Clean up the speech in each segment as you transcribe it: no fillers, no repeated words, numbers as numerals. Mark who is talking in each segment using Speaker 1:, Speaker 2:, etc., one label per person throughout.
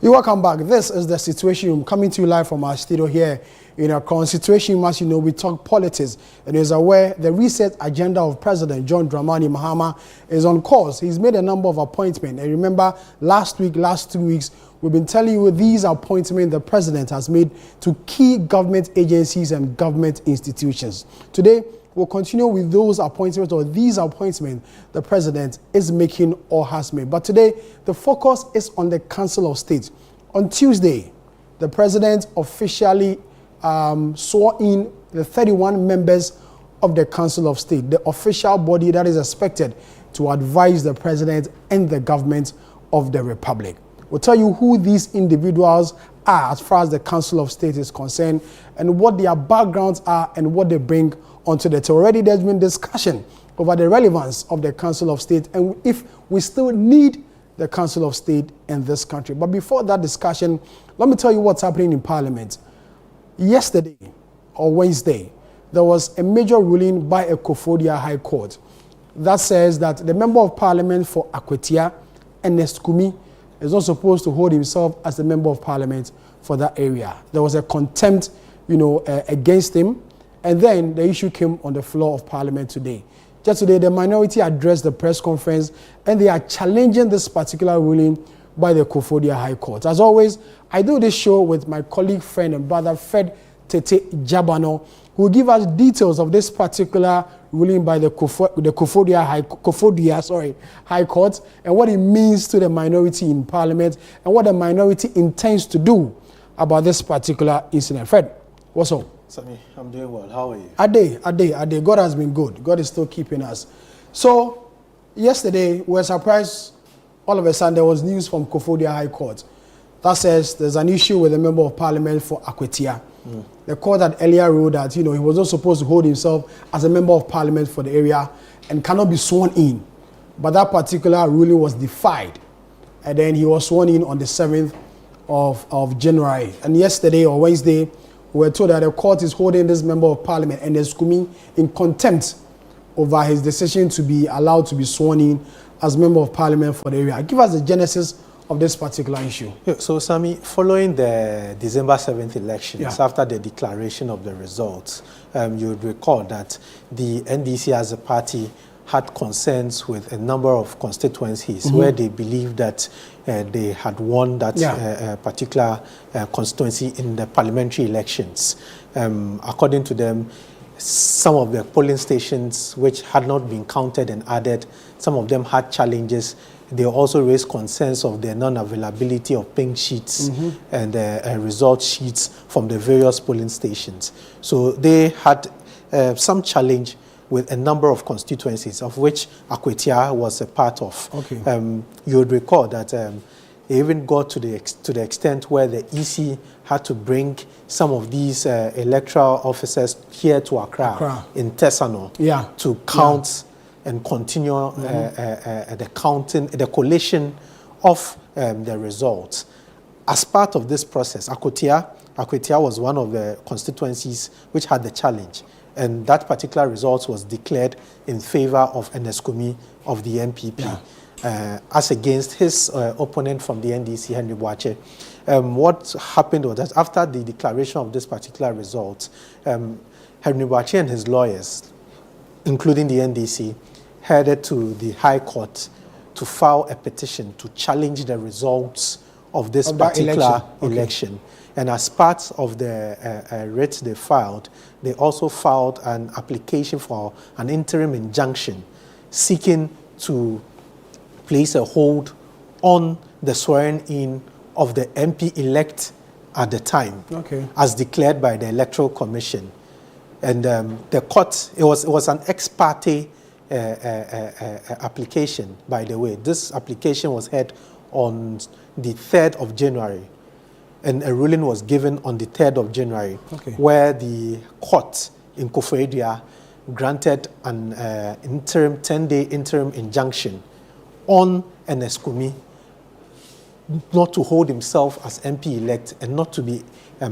Speaker 1: You're welcome back. This is the Situation Room, coming to you live from our studio here in Accra. Situation Room, as you know, we talk politics, and is aware the reset agenda of President John Dramani Mahama is on course. He's made a number of appointments, and remember, last 2 weeks, we've been telling you these appointments the president has made to key government agencies and government institutions. Today, we'll continue with those appointments, or these appointments the president is making or has made. But today, the focus is on the Council of State. On Tuesday, the president officially swore in the 31 members of the Council of State, the official body that is expected to advise the president and the government of the Republic. We'll tell you who these individuals are as far as the Council of State is concerned, and what their backgrounds are and what they bring onto the table. Already there's been discussion over the relevance of the Council of State and if we still need the Council of State in this country. But before that discussion, let me tell you what's happening in Parliament. Yesterday, or Wednesday, there was a major ruling by Akwatia High Court that says that the Member of Parliament for Akwatia, Ernest-Kumi, is not supposed to hold himself as the Member of Parliament for that area. There was a contempt, against him, and then the issue came on the floor of Parliament today. Just today, the minority addressed the press conference, and they are challenging this particular ruling by the Akwatia High Court. As always, I do this show with my colleague, friend, and brother, Fred Tete Jabano, who will give us details of this particular ruling by the Akwatia High Court and what it means to the minority in Parliament and what the minority intends to do about this particular incident. Fred, what's up?
Speaker 2: Sammy, I'm doing well. How are you?
Speaker 1: Ade. God has been good. God is still keeping us. So, yesterday, we were surprised. All of a sudden, there was news from Akwatia High Court that says there's an issue with the Member of Parliament for Akwatia. The court had earlier ruled that, he was not supposed to hold himself as a Member of Parliament for the area and cannot be sworn in. But that particular ruling was defied. And then he was sworn in on the 7th of January. And yesterday or Wednesday, we were told that the court is holding this Member of Parliament, Ernest-Kumi, in contempt over his decision to be allowed to be sworn in as Member of Parliament for the area. Give us the genesis of this particular issue.
Speaker 2: Yeah, so, Sammy, following the December 7th elections, after the declaration of the results, you would recall that the NDC as a party had concerns with a number of constituencies where they believed that they had won that particular constituency in the parliamentary elections. According to them, some of the polling stations which had not been counted and added, some of them had challenges. They also raised concerns of the non-availability of pink sheets and result sheets from the various polling stations. So they had some challenge with a number of constituencies, of which Akwatia was a part of.
Speaker 1: Okay.
Speaker 2: You would recall that they even got to the extent where the EC had to bring some of these electoral officers here to Accra. In Tesano to count and continue the counting, the collation of the results. As part of this process, Akwatia was one of the constituencies which had the challenge. And that particular result was declared in favor of Ernest-Kumi of the MPP, as against his opponent from the NDC, Henry Boakye. What happened was that after the declaration of this particular result, Henry Boakye and his lawyers, including the NDC, headed to the High Court to file a petition to challenge the results of this particular election. And as part of the writ they filed, they also filed an application for an interim injunction seeking to place a hold on the swearing-in of the MP-elect at the time, as declared by the Electoral Commission. And the court, it was an ex parte application, by the way. This application was heard on the 3rd of January. And a ruling was given on the 3rd of January, where the court in Akwatia granted an 10-day interim injunction on Ernest-Kumi not to hold himself as MP-elect and not to be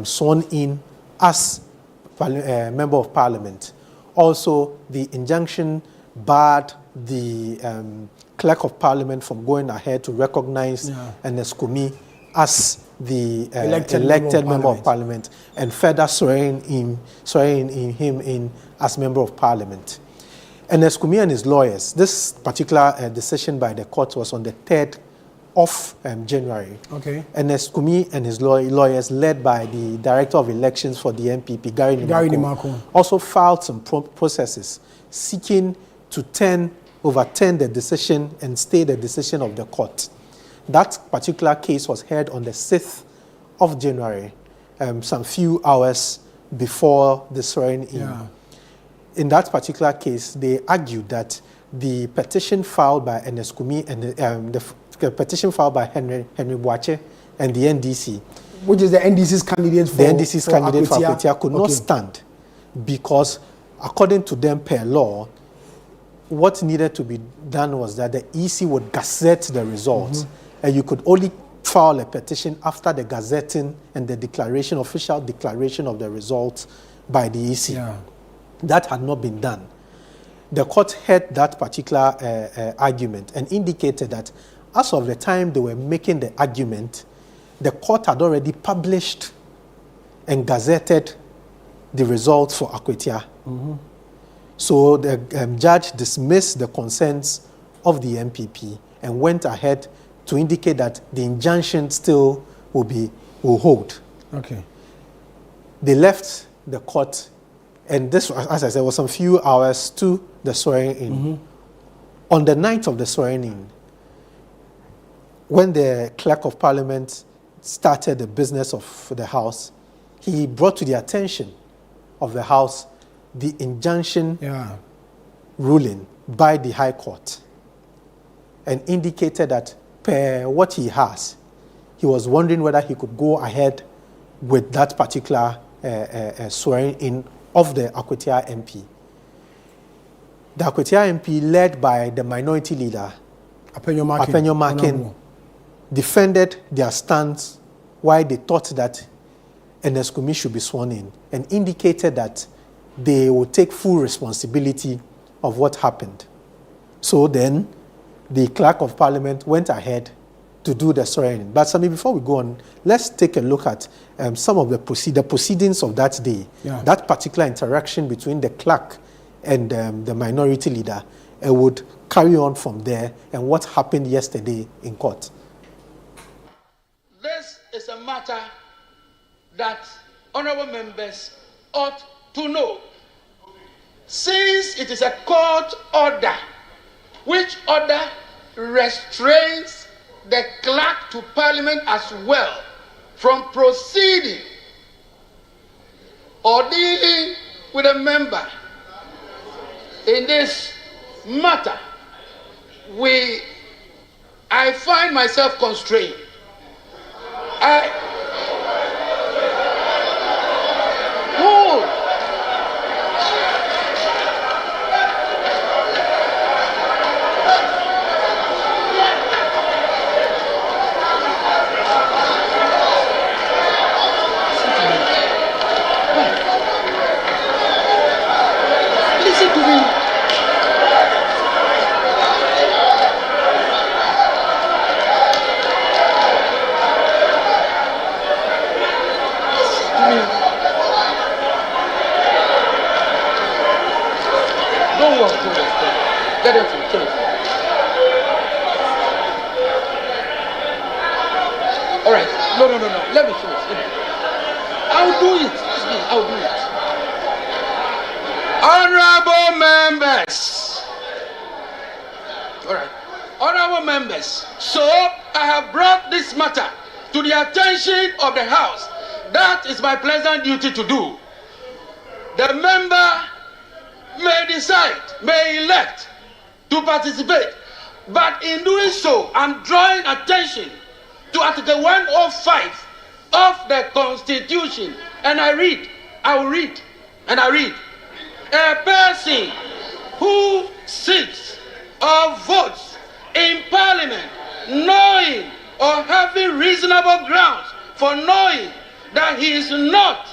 Speaker 2: sworn in as Member of Parliament. Also, the injunction barred the Clerk of Parliament from going ahead to recognize Ernest-Kumi as the elected member of parliament and further swearing him in as member of parliament. Ernest Kumi and his lawyers, this particular decision by the court was on the 3rd of January.
Speaker 1: Okay.
Speaker 2: Ernest Kumi and his lawyers, led by the Director of Elections for the MPP, Gary Nimako, also filed some processes seeking to overturn the decision and stay the decision of the court. That particular case was heard on the 6th of January, some few hours before the swearing-in.
Speaker 1: Yeah.
Speaker 2: In that particular case, they argued that the petition filed by Ernest Kumi and the petition filed by Henry Boache and the NDC,
Speaker 1: which is the NDC's candidate for
Speaker 2: Akwatia, could not stand because, according to them per law, what needed to be done was that the EC would gazette the results, and you could only file a petition after the gazetting and the declaration, official declaration of the results by the EC.
Speaker 1: Yeah.
Speaker 2: That had not been done. The court heard that particular argument and indicated that as of the time they were making the argument, the court had already published and gazetted the results for Akwatia. So the judge dismissed the concerns of the MPP and went ahead to indicate that the injunction still will hold.
Speaker 1: Okay.
Speaker 2: They left the court, and this, as I said, was some few hours to the swearing-in. On the night of the swearing-in, when the Clerk of Parliament started the business of the House, he brought to the attention of the House the injunction ruling by the High Court and indicated that per what he has, he was wondering whether he could go ahead with that particular swearing-in of the Akwatia MP. The Akwatia MP, led by the minority leader, Apenyo Makin, defended their stance why they thought that Ernest Kumi should be sworn in and indicated that they will take full responsibility of what happened. So then the Clerk of Parliament went ahead to do the swearing. But Sami, before we go on, let's take a look at some of the proceedings of that day, that particular interaction between the clerk and the minority leader, and would carry on from there and what happened yesterday in court.
Speaker 3: This is a matter that honorable members ought to know. Since it is a court order, which order restrains the clerk to Parliament as well from proceeding or dealing with a member in this matter, I find myself constrained. Listen to me. Don't walk through this thing. Get it through. All right. No. Let me finish. I'll do it. I'll do it. Honorable members. All right. Honorable members. So I have brought this matter to the attention of the House. That is my pleasant duty to do. The member may decide, may elect to participate, but in doing so, I'm drawing attention to Article 105 of the Constitution, and I will read. A person who sits or votes in Parliament knowing or having reasonable grounds for knowing that he is not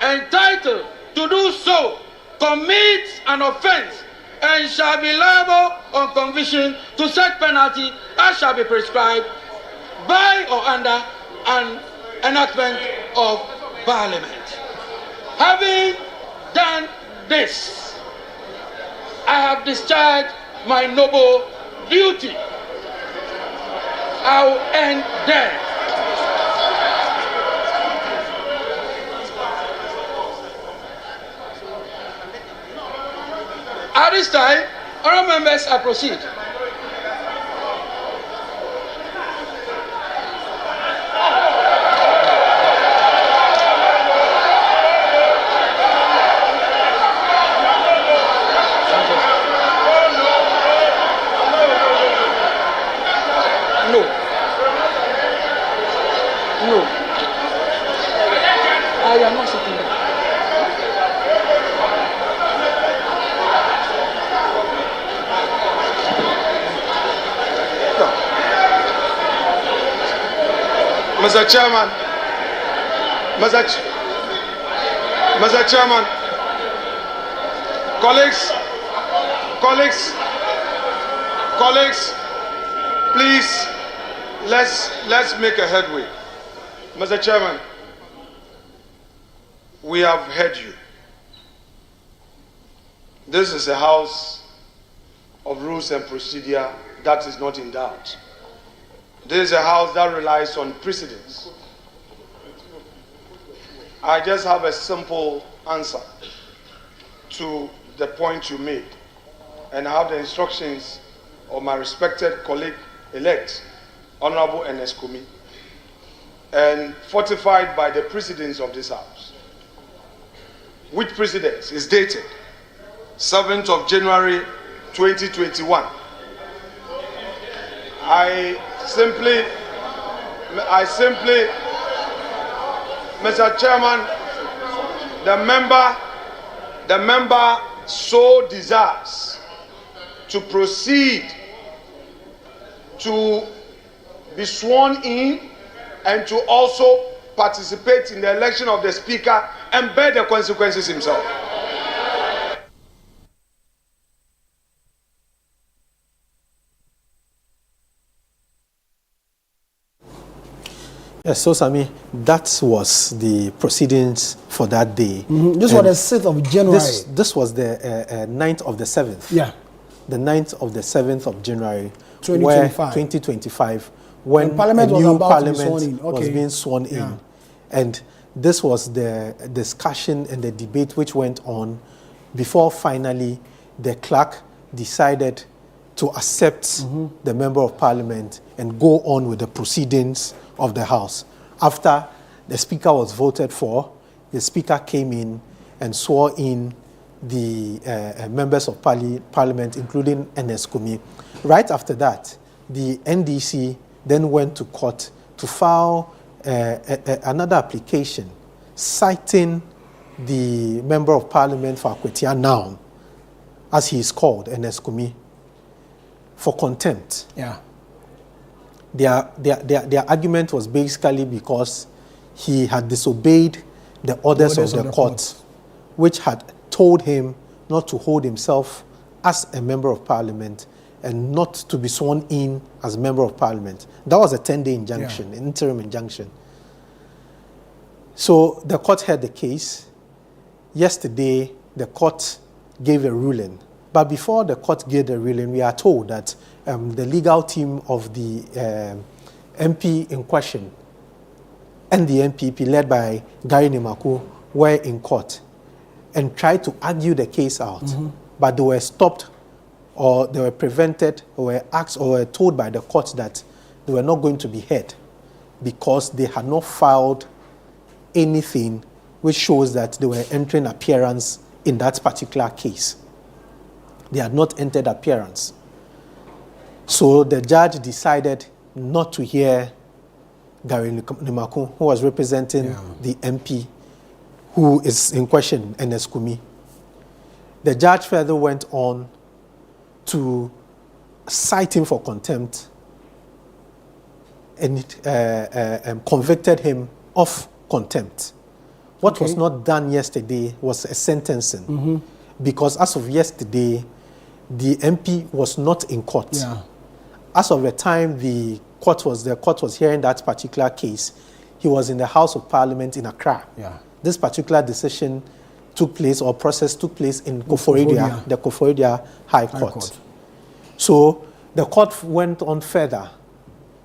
Speaker 3: entitled to do so commits an offense and shall be liable on conviction to such penalty as shall be prescribed by or under an enactment of Parliament. Having done this, I have discharged my noble duty. I will end there. At this time, honourable members, I proceed. No. I am not sitting there. No. Mr. Chairman, Mr. Chairman, colleagues, please, let's make a headway. Mr. Chairman, we have heard you. This is a house of rules and procedure that is not in doubt. This is a house that relies on precedence. I just have a simple answer to the point you made, and I have the instructions of my respected colleague-elect, Honorable Enes, and fortified by the precedence of this house, which precedence is dated 7th of January 2021. I simply, Mr. Chairman, the member so desires to proceed to be sworn in and to also participate in the election of the Speaker and bear the consequences himself.
Speaker 2: Yes, so Sami, that was the proceedings for that day.
Speaker 1: This was the 6th of January.
Speaker 2: This was the 9th of the 7th.
Speaker 1: Yeah.
Speaker 2: The 9th of the 7th of January
Speaker 1: 2025.
Speaker 2: When
Speaker 1: Parliament
Speaker 2: a
Speaker 1: was
Speaker 2: new
Speaker 1: about
Speaker 2: Parliament
Speaker 1: to be sworn in. Okay.
Speaker 2: was being sworn in.
Speaker 1: Yeah.
Speaker 2: And this was the discussion and the debate which went on before finally the clerk decided to accept the Member of Parliament and go on with the proceedings of the House. After the Speaker was voted for, the Speaker came in and swore in the members of Parliament, including Enes. Right after that, the NDC then went to court to file another application citing the Member of Parliament for Akwatia now, as he is called, Enes, for contempt.
Speaker 1: Yeah.
Speaker 2: Their argument was basically because he had disobeyed the orders of the court, which had told him not to hold himself as a Member of Parliament and not to be sworn in as a Member of Parliament. That was a 10-day injunction, an interim injunction. So the court heard the case. Yesterday, the court gave a ruling. But before the court gave the ruling, we are told that the legal team of the MP in question and the MPP, led by Gary Nimaku, were in court and tried to argue the case out. But they were stopped, or they were prevented, or were asked, or were told by the court that they were not going to be heard because they had not filed anything which shows that they were entering appearance in that particular case. They had not entered appearance. So the judge decided not to hear Gary Nimaku, who was representing the MP who is in question, Enes. The judge further went on to cite him for contempt and convicted him of contempt. What was not done yesterday was a sentencing, because as of yesterday, the MP was not in court. As of the time the court was hearing that particular case, he was in the House of Parliament in Accra.
Speaker 1: Yeah.
Speaker 2: This particular decision took place, or process took place in Koforidua, the Koforidua High Court. So the court went on further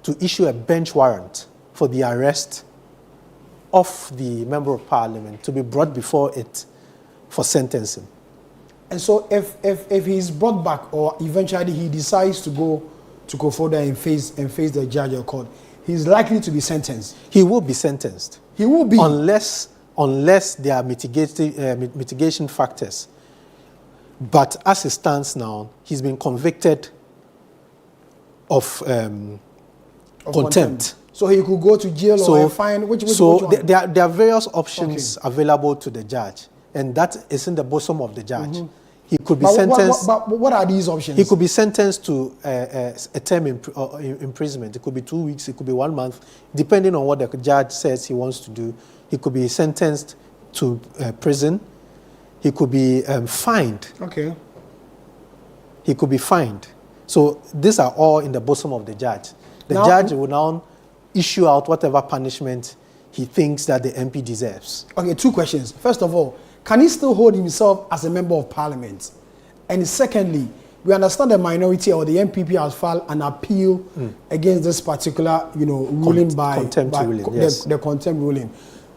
Speaker 2: to issue a bench warrant for the arrest of the Member of Parliament to be brought before it for sentencing.
Speaker 1: And so if he's brought back, or eventually he decides to go to Koforidua and face the judge or court, he's likely to be sentenced.
Speaker 2: He will be sentenced.
Speaker 1: He will be.
Speaker 2: Unless there are mitigation factors. But as it stands now, he's been convicted of contempt.
Speaker 1: So he could go to jail or fine. Which one?
Speaker 2: There are various options available to the judge, and that is in the bosom of the judge. He could be sentenced.
Speaker 1: But what are these options?
Speaker 2: He could be sentenced to a term imprisonment. It could be 2 weeks. It could be 1 month, depending on what the judge says he wants to do. He could be sentenced to prison. He could be fined.
Speaker 1: Okay.
Speaker 2: He could be fined. So these are all in the bosom of the judge. The judge will now issue out whatever punishment he thinks that the MP deserves.
Speaker 1: Okay, 2 questions. First of all, can he still hold himself as a member of parliament? And secondly, we understand the minority or the MPP has filed an appeal against this particular, ruling the contempt ruling.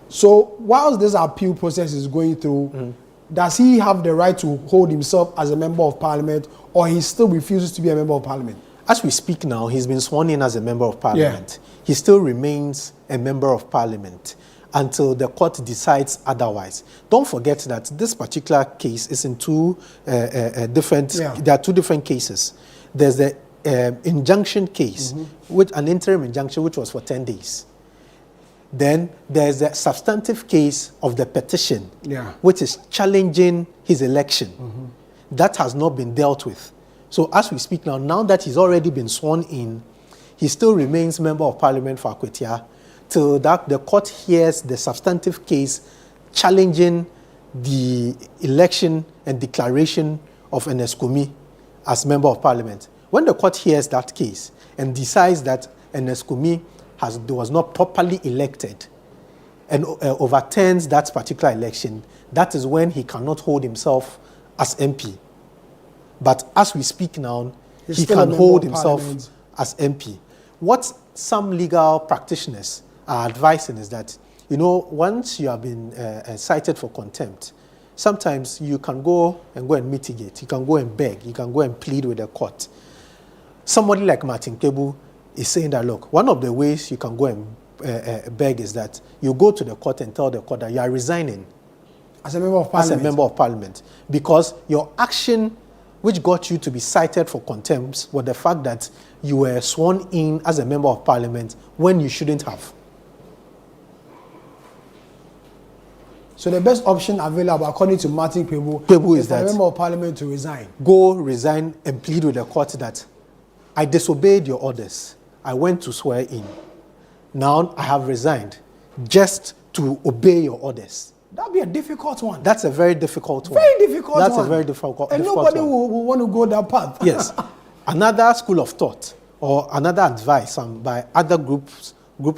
Speaker 1: So whilst this appeal process is going through, does he have the right to hold himself as a member of parliament, or he still refuses to be a member of parliament?
Speaker 2: As we speak now, he's been sworn in as a member of parliament. Yeah. He still remains a member of parliament until the court decides otherwise. Don't forget that this particular case is in two different. Yeah. There are 2 different cases. There's the injunction case, with an interim injunction, which was for 10 days. Then there's the substantive case of the petition, which is challenging his election. That has not been dealt with. So as we speak now that he's already been sworn in, he still remains member of parliament for Akwatia till that the court hears the substantive case challenging the election and declaration of Enes as member of parliament. When the court hears that case and decides that Enes was not properly elected and overturns that particular election, that is when he cannot hold himself as MP. But as we speak now, he can hold himself as MP. What some legal practitioners are advising is that, once you have been cited for contempt, sometimes you can go and mitigate. You can go and beg. You can go and plead with the court. Somebody like Martin Kebu is saying that, look, one of the ways you can go and beg is that you go to the court and tell the court that you are resigning
Speaker 1: as a member of parliament.
Speaker 2: Because your action which got you to be cited for contempt was the fact that you were sworn in as a member of parliament when you shouldn't have.
Speaker 1: So the best option available, according to Martin Kebu, is that a member of parliament to resign.
Speaker 2: Go resign and plead with the court that I disobeyed your orders. I went to swear in. Now I have resigned just to obey your orders.
Speaker 1: That'd be a difficult one.
Speaker 2: That's a very difficult one.
Speaker 1: Very difficult
Speaker 2: That's
Speaker 1: one.
Speaker 2: a very difficult
Speaker 1: and nobody will want to go that path.
Speaker 2: Yes. Another school of thought or another advice by other group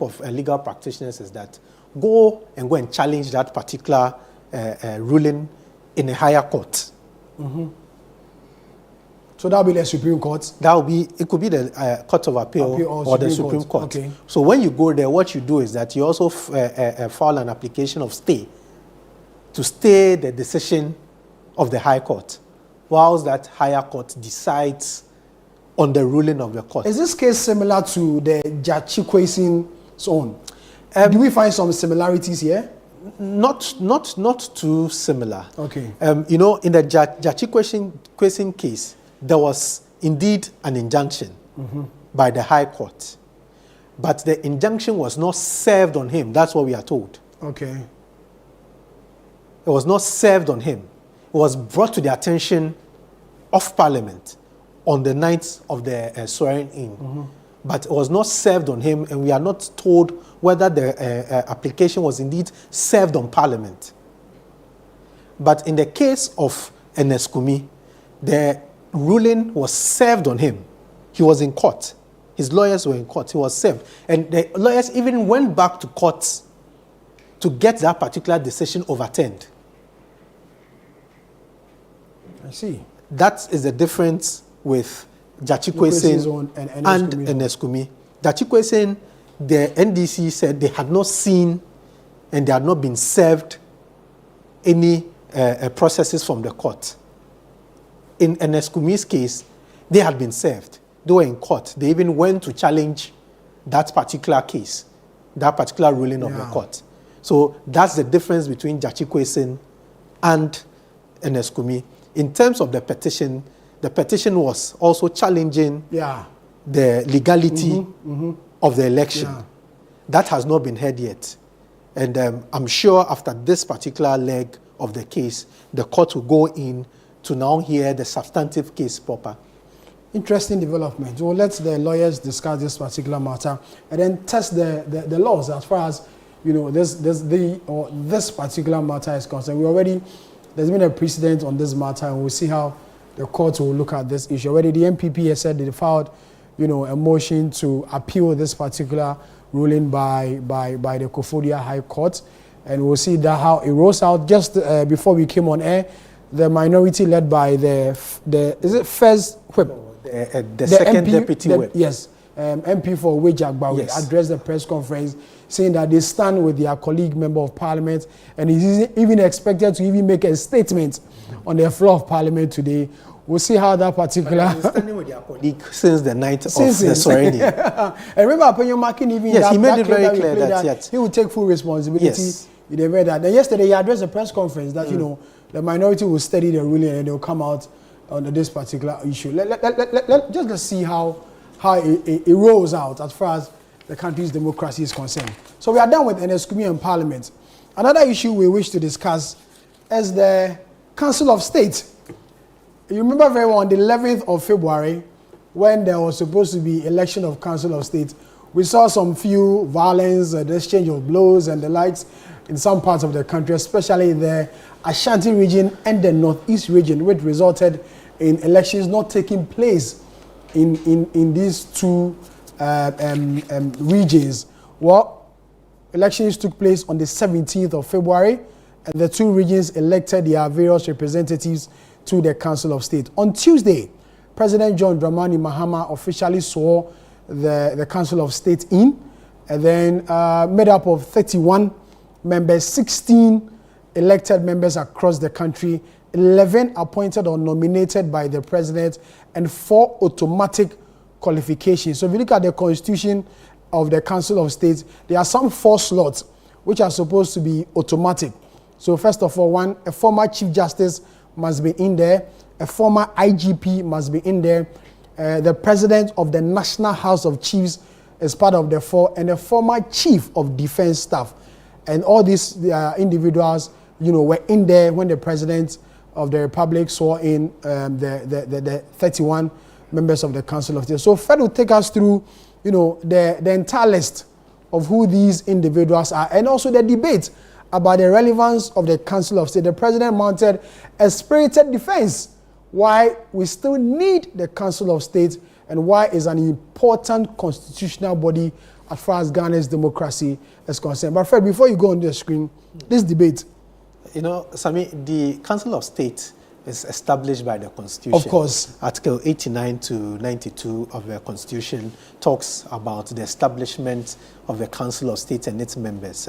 Speaker 2: of legal practitioners is that go and challenge that particular ruling in a higher court.
Speaker 1: So that will be the Supreme Court?
Speaker 2: It could be the Court of Appeal or the Supreme Court. Okay. So when you go there, what you do is that you also file an application of stay to stay the decision of the High Court, whilst that higher court decides on the ruling of the court.
Speaker 1: Is this case similar to the Jachikwesin's own? Do we find some similarities here?
Speaker 2: Not too similar.
Speaker 1: Okay.
Speaker 2: In the Jachikwesin case, there was indeed an injunction by the High Court, but the injunction was not served on him. That's what we are told.
Speaker 1: Okay.
Speaker 2: It was not served on him. It was brought to the attention of Parliament on the night of the swearing in. But it was not served on him, and we are not told whether the application was indeed served on Parliament. But in the case of Enes, the ruling was served on him. He was in court. His lawyers were in court. He was served. And the lawyers even went back to court to get that particular decision overturned.
Speaker 1: I see.
Speaker 2: That is the difference with Jachikwesin and Eneskumi. Jachikwesin, the NDC said they had not seen and they had not been served any processes from the court. In Eneskumi's case, they had been served. They were in court. They even went to challenge that particular case, that particular ruling of the court. So that's the difference between Jachikwesin and Eneskumi. In terms of the petition was also challenging the legality of the election. Yeah. That has not been heard yet. And I'm sure after this particular leg of the case, the court will go in to now hear the substantive case proper.
Speaker 1: Interesting development. We'll let the lawyers discuss this particular matter and then test the laws as far as this particular matter is concerned. There's been a precedent on this matter, and we'll see how the court will look at this issue. Already the MPP has said they filed, a motion to appeal this particular ruling by the Kofodia High Court, and we'll see that how it rolls out. Just before we came on air, the minority led by the first whip?
Speaker 2: The second MP, deputy whip.
Speaker 1: Yes, MP for Wage Agbawi addressed the press conference saying that they stand with their colleague member of parliament, and he's even expected to even make a statement on the floor of parliament today. We'll see how that particular...
Speaker 2: But standing with their colleague since the night of the swearing-in.
Speaker 1: And remember, Apenyo Makin even...
Speaker 2: Yes, he made it very clear that
Speaker 1: he would take full responsibility. Yes. That. And yesterday he addressed a press conference that, the minority will study the ruling and they'll come out on this particular issue. Let's see how it rolls out as far as the country's democracy is concerned. So we are done with Eneskumi and Parliament. Another issue we wish to discuss is the Council of State. You remember very well on the 11th of February, when there was supposed to be election of Council of State, we saw some few violence, the exchange of blows and the likes in some parts of the country, especially the Ashanti region and the Northeast region, which resulted in elections not taking place in these two regions. Well, elections took place on the 17th of February, and the two regions elected their various representatives to the Council of State. On Tuesday, President John Dramani Mahama officially swore the Council of State in, and then made up of 31 members, 16 elected members across the country, 11 appointed or nominated by the president, and 4 automatic qualifications. So if you look at the constitution of the Council of State, there are some 4 slots which are supposed to be automatic. So first of all, a former Chief Justice must be in there, a former IGP must be in there, the president of the National House of Chiefs is part of the 4, and a former Chief of Defense Staff. And all these individuals, were in there when the President of the Republic swore in the 31 members of the Council of State. So Fred will take us through, the entire list of who these individuals are, and also the debate about the relevance of the Council of State. The President mounted a spirited defense why we still need the Council of State and why it's an important constitutional body as far as Ghana's democracy is concerned. But Fred, before you go on the screen, this debate.
Speaker 2: Sami, the Council of State is established by the Constitution.
Speaker 1: Of course.
Speaker 2: Article 89 to 92 of the Constitution talks about the establishment of the Council of State and its members.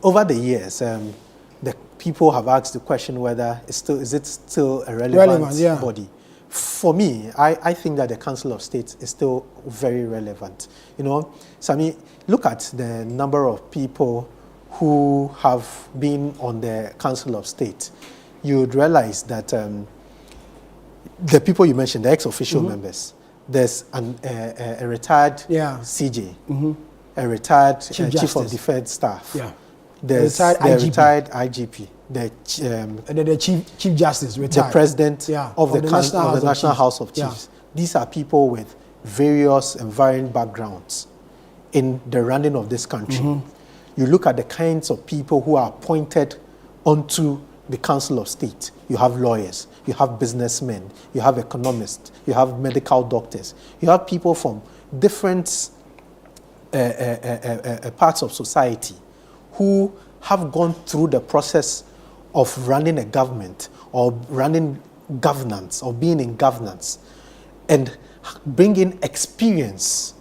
Speaker 2: Over the years, the people have asked the question whether is it still a relevant body. For me, I think that the Council of State is still very relevant. Sami, look at the number of people who have been on the Council of State. You would realize that the people you mentioned, the ex-official members, there's a retired CJ, a retired Chief of Defense Staff. There's the retired IGP,
Speaker 1: the Chief Justice, retired.
Speaker 2: The President of the National House of Chiefs. These are people with various and varying backgrounds in the running of this country. You look at the kinds of people who are appointed onto the Council of State. You have lawyers, you have businessmen, you have economists, you have medical doctors, you have people from different parts of society who have gone through the process of running a government or running governance or being in governance and bring in experience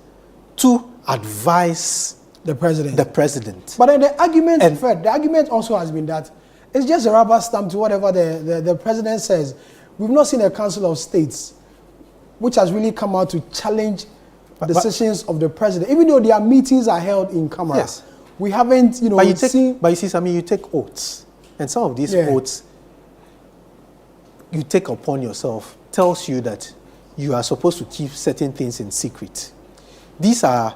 Speaker 2: to advise the president.
Speaker 1: But then the argument also has been that it's just a rubber stamp to whatever the president says. We've not seen a Council of States which has really come out to challenge decisions of the president, even though their meetings are held in camera.
Speaker 2: Yes.
Speaker 1: We haven't, seen.
Speaker 2: But you see, Sammy, you take oaths, and some of these oaths you take upon yourself tells you that you are supposed to keep certain things in secret. These are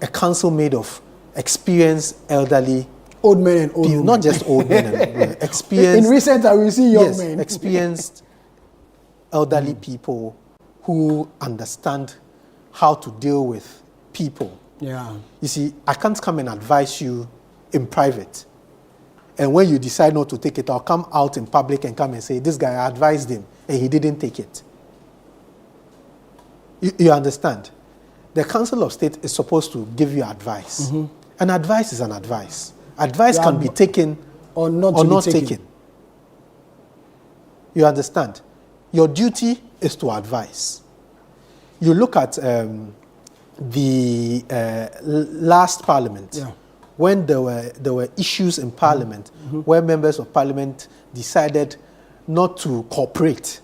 Speaker 2: a council made of experienced elderly
Speaker 1: old men and old
Speaker 2: people,
Speaker 1: women.
Speaker 2: Not just old men and women. Experienced.
Speaker 1: In recent times, we see young men.
Speaker 2: Experienced elderly people who understand how to deal with people.
Speaker 1: Yeah.
Speaker 2: You see, I can't come and advise you in private. And when you decide not to take it, I'll come out in public and come and say, this guy, I advised him, and he didn't take it. You understand? The Council of State is supposed to give you advice. Mm-hmm. And advice is an advice. Advice can be taken
Speaker 1: or not
Speaker 2: taken. You understand? Your duty is to advise. You look at the last parliament, when there were issues in parliament, where members of parliament decided not to cooperate,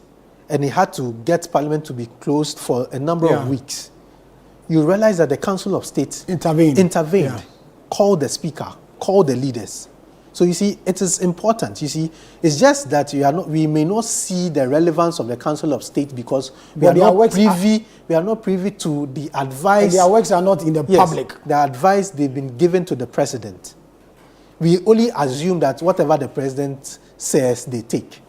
Speaker 2: and it had to get parliament to be closed for a number of weeks. You realize that the Council of State intervened, called the speaker, called the leaders. So you see, it is important. You see, it's just that we may not see the relevance of the Council of State because we are not privy to the advice.
Speaker 1: Their works are not in the public.
Speaker 2: The advice they've been given to the president. We only assume that whatever the president says, they take.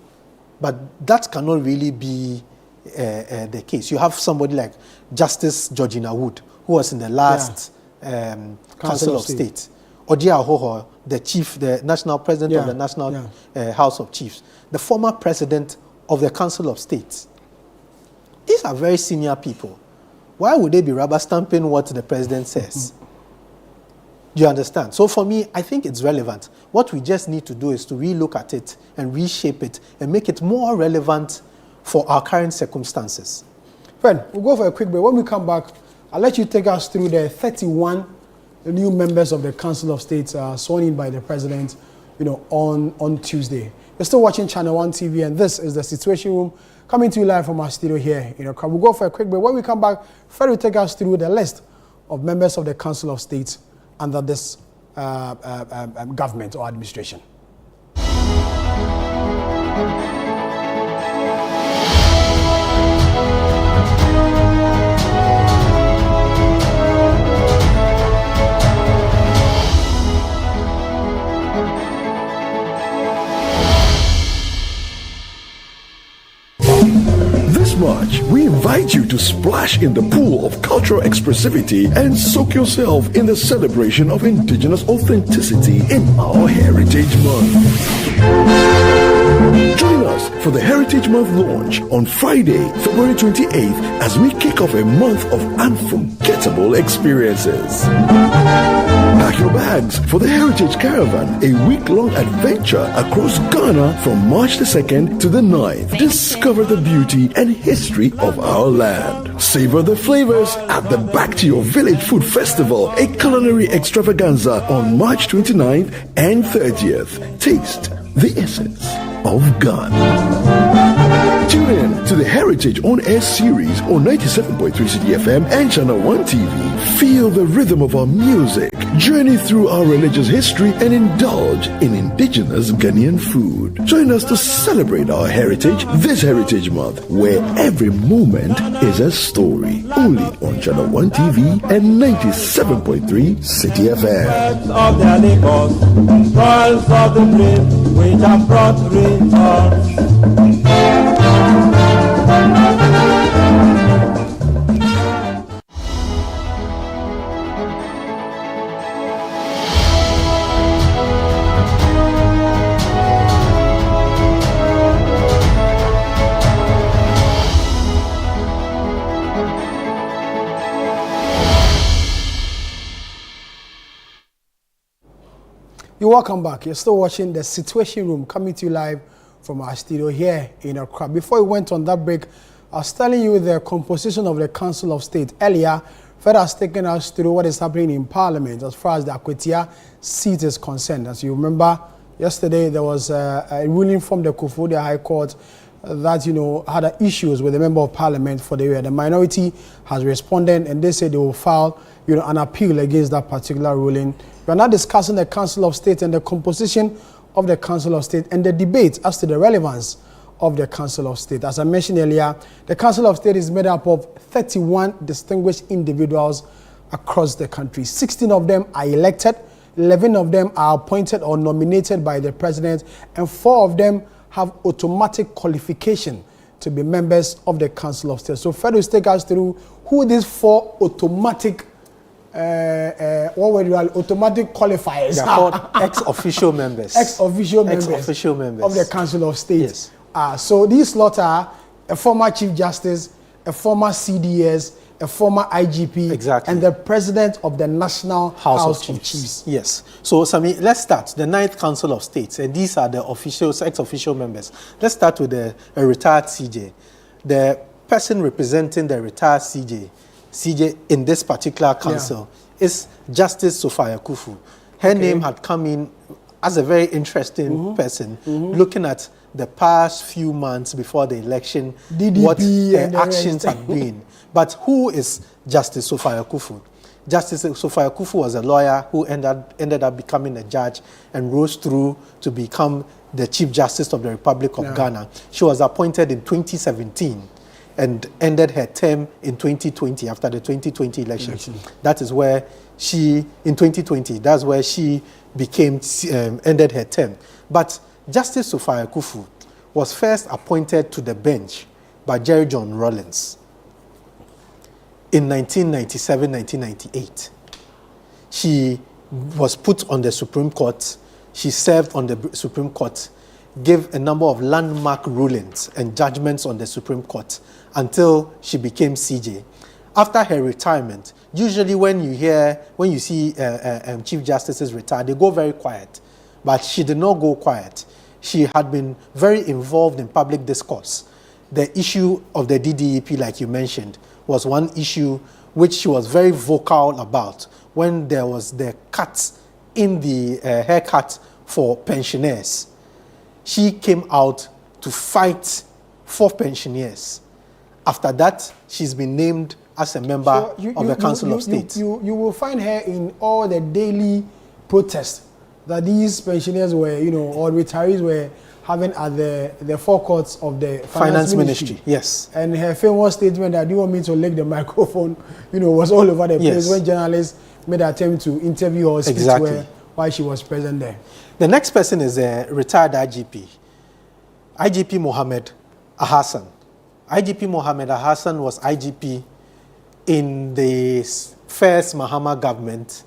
Speaker 2: But that cannot really be the case. You have somebody like Justice Georgina Wood, who was in the last Council of State. Odia Ahoho, the national president of the National House of Chiefs, the former president of the Council of States. These are very senior people. Why would they be rubber stamping what the president says? Do you understand? So for me, I think it's relevant. What we just need to do is to relook at it and reshape it and make it more relevant for our current circumstances.
Speaker 1: Friend, we'll go for a quick break. When we come back, I'll let you take us through the 31 new members of the Council of State sworn in by the president, on Tuesday. You're still watching Channel 1 TV, and this is the Situation Room coming to you live from our studio here. We'll go for a quick break. When we come back, Fred will take us through the list of members of the Council of State under this government or administration.
Speaker 4: March, we invite you to splash in the pool of cultural expressivity and soak yourself in the celebration of indigenous authenticity in our Heritage Month. Join us for the Heritage Month launch on Friday, February 28th as we kick off a month of unforgettable experiences. Pack your bags for the Heritage Caravan, a week-long adventure across Ghana from March the 2nd to the 9th. Discover the beauty and history of our land. Savor the flavors at the Back to Your Village Food Festival, a culinary extravaganza on March 29th and 30th. Taste the essence of Ghana. Tune in to the Heritage On Air series on 97.3 CDFM and Channel 1 TV. Feel the rhythm of our music, journey through our religious history, and indulge in indigenous Ghanaian food. Join us to celebrate our heritage this Heritage Month, where every moment is a story. Only on Channel 1 TV and 97.3 CDFM.
Speaker 5: Of their labors, toils of the brave, which have brought return.
Speaker 1: welcome back. You're still watching The Situation Room, coming to you live from our studio here in Accra. Before we went on that break, I was telling you the composition of the Council of State. Earlier, Fed has taken us through what is happening in Parliament as far as the Akwatia seat is concerned. As you remember, yesterday there was a ruling from the Kufuor High Court that, had issues with the Member of Parliament for the area. The minority has responded and they say they will file, an appeal against that particular ruling. We are now discussing the Council of State and the composition of the Council of State and the debate as to the relevance of the Council of State. As I mentioned earlier, the Council of State is made up of 31 distinguished individuals across the country. 16 of them are elected, 11 of them are appointed or nominated by the President, and 4 of them have automatic qualification to be members of the Council of State. So Fed will take us through who these 4 automatic automatic qualifiers.
Speaker 2: They are called ex-official members.
Speaker 1: Ex-official members of the Council of State.
Speaker 2: Yes.
Speaker 1: So these lot are a former Chief Justice, a former CDS, a former IGP,
Speaker 2: exactly,
Speaker 1: and the President of the National House of Chiefs.
Speaker 2: Yes. So, Sami, let's start. The 9th Council of States, and these are the officials, ex-official members. Let's start with a retired CJ. The person representing the retired CJ in this particular council is Justice Sophia Kufu. Her name had come in as a very interesting person, looking at the past few months before the election,
Speaker 1: DDP
Speaker 2: what the actions had been. But who is Justice Sophia Kufu? Justice Sophia Kufu was a lawyer who ended up becoming a judge and rose through to become the Chief Justice of the Republic of Ghana. She was appointed in 2017. And ended her term in 2020, after the 2020 election. That is where she, in 2020, that's where she ended her term. But Justice Sophia Kufu was first appointed to the bench by Jerry John Rawlings in 1997-1998. She was put on the Supreme Court. She served on the Supreme Court, gave a number of landmark rulings and judgments on the Supreme Court until she became CJ. After her retirement, usually when you see Chief Justices retire, they go very quiet. But she did not go quiet. She had been very involved in public discourse. The issue of the DDEP, like you mentioned, was one issue which she was very vocal about when there was the cuts in the haircut for pensioners. She came out to fight for pensioners. After that, she's been named as a member of the Council of State.
Speaker 1: You will find her in all the daily protests that these pensioners were, or retirees were having at the forecourts of the Finance Ministry.
Speaker 2: Yes.
Speaker 1: And her famous statement that, "Do you want me to lick the microphone?" was all over the place when journalists made an attempt to interview her or speak to her while she was present there.
Speaker 2: The next person is a retired IGP Mohammed Ahassan. IGP Mohammed Ahassan was IGP in the first Mahama government.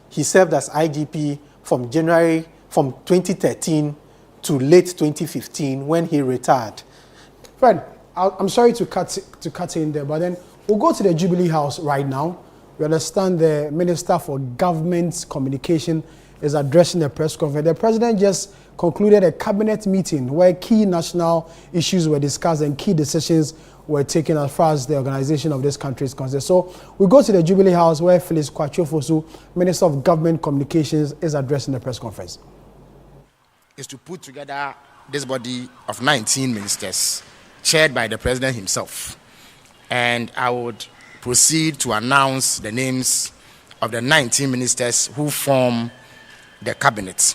Speaker 2: He served as IGP from 2013 to late 2015 when he retired.
Speaker 1: Fred, I'm sorry to cut in there, but then we'll go to the Jubilee House right now. We understand the Minister for Government Communication is addressing the press conference. The President just concluded a cabinet meeting where key national issues were discussed and key decisions were taken as far as the organization of this country is concerned. So we go to the Jubilee House where Phyllis Kwatiofosu, Minister of Government Communications, is addressing the press conference.
Speaker 6: Is to put together this body of 19 ministers chaired by the President himself. And I would proceed to announce the names of the 19 ministers who form the cabinet.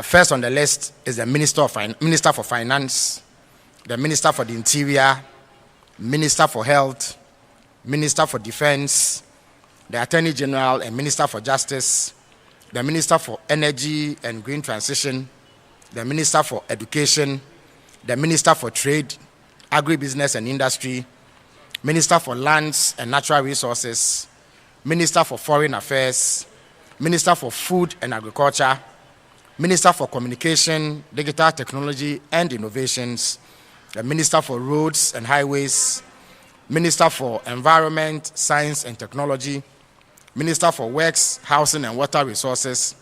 Speaker 6: First on the list is the Minister for Finance, the Minister for the Interior, Minister for Health, Minister for Defense, the Attorney General and Minister for Justice, the Minister for Energy and Green Transition, the Minister for Education, the Minister for Trade, Agribusiness and Industry, Minister for Lands and Natural Resources, Minister for Foreign Affairs, Minister for Food and Agriculture, Minister for Communication, Digital Technology and Innovations, the Minister for Roads and Highways, Minister for Environment, Science and Technology, Minister for Works, Housing and Water Resources,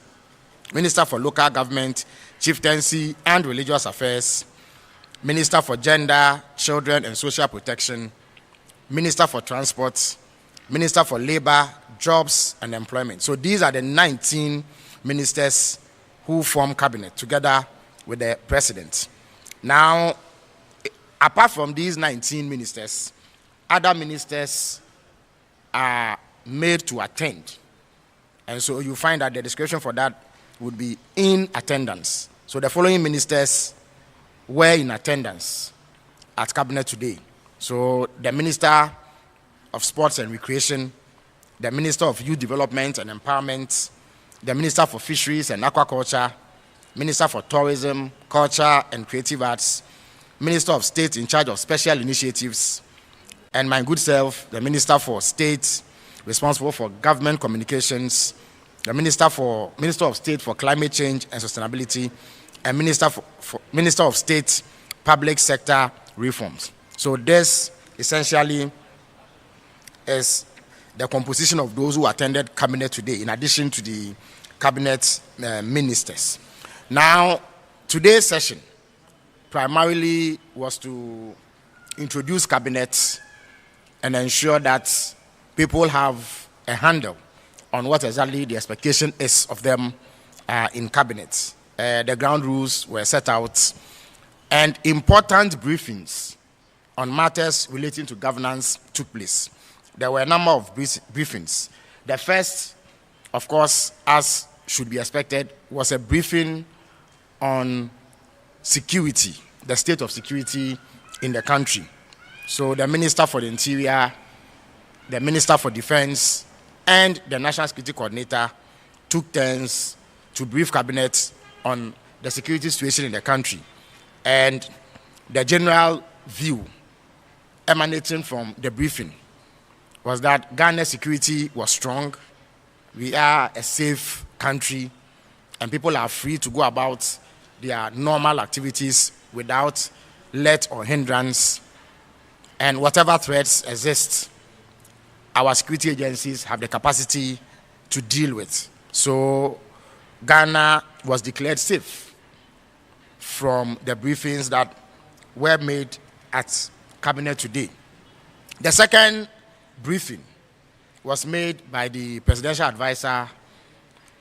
Speaker 6: Minister for Local Government, Chieftaincy and Religious Affairs, Minister for Gender, Children and Social Protection, Minister for Transport, Minister for Labor, Jobs and Employment. So these are the 19 ministers who form cabinet together with the president. Now, apart from these 19 ministers, other ministers are made to attend. And so you find that the description for that would be in attendance. So the following ministers were in attendance at cabinet today. So the Minister of Sports and Recreation, the Minister of Youth Development and Empowerment, the Minister for Fisheries and Aquaculture, Minister for Tourism, Culture and Creative Arts, Minister of State in charge of special initiatives, and my good self, the Minister for State responsible for government communications, the Minister of State for Climate Change and Sustainability, and Minister of State Public Sector Reforms. So this essentially is the composition of those who attended cabinet today, in addition to the cabinet ministers. Now, today's session primarily was to introduce cabinet and ensure that people have a handle on what exactly the expectation is of them in cabinet. The ground rules were set out, and important briefings on matters relating to governance took place. There were a number of briefings. The first, of course, as should be expected, was a briefing on security, the state of security in the country. So the Minister for the Interior, the Minister for Defense, and the National Security Coordinator took turns to brief cabinet on the security situation in the country. And the general view emanating from the briefing was that Ghana's security was strong. We are a safe country, and people are free to go about their normal activities without let or hindrance. And whatever threats exist, our security agencies have the capacity to deal with. So Ghana was declared safe from the briefings that were made at cabinet today. The second briefing was made by the presidential advisor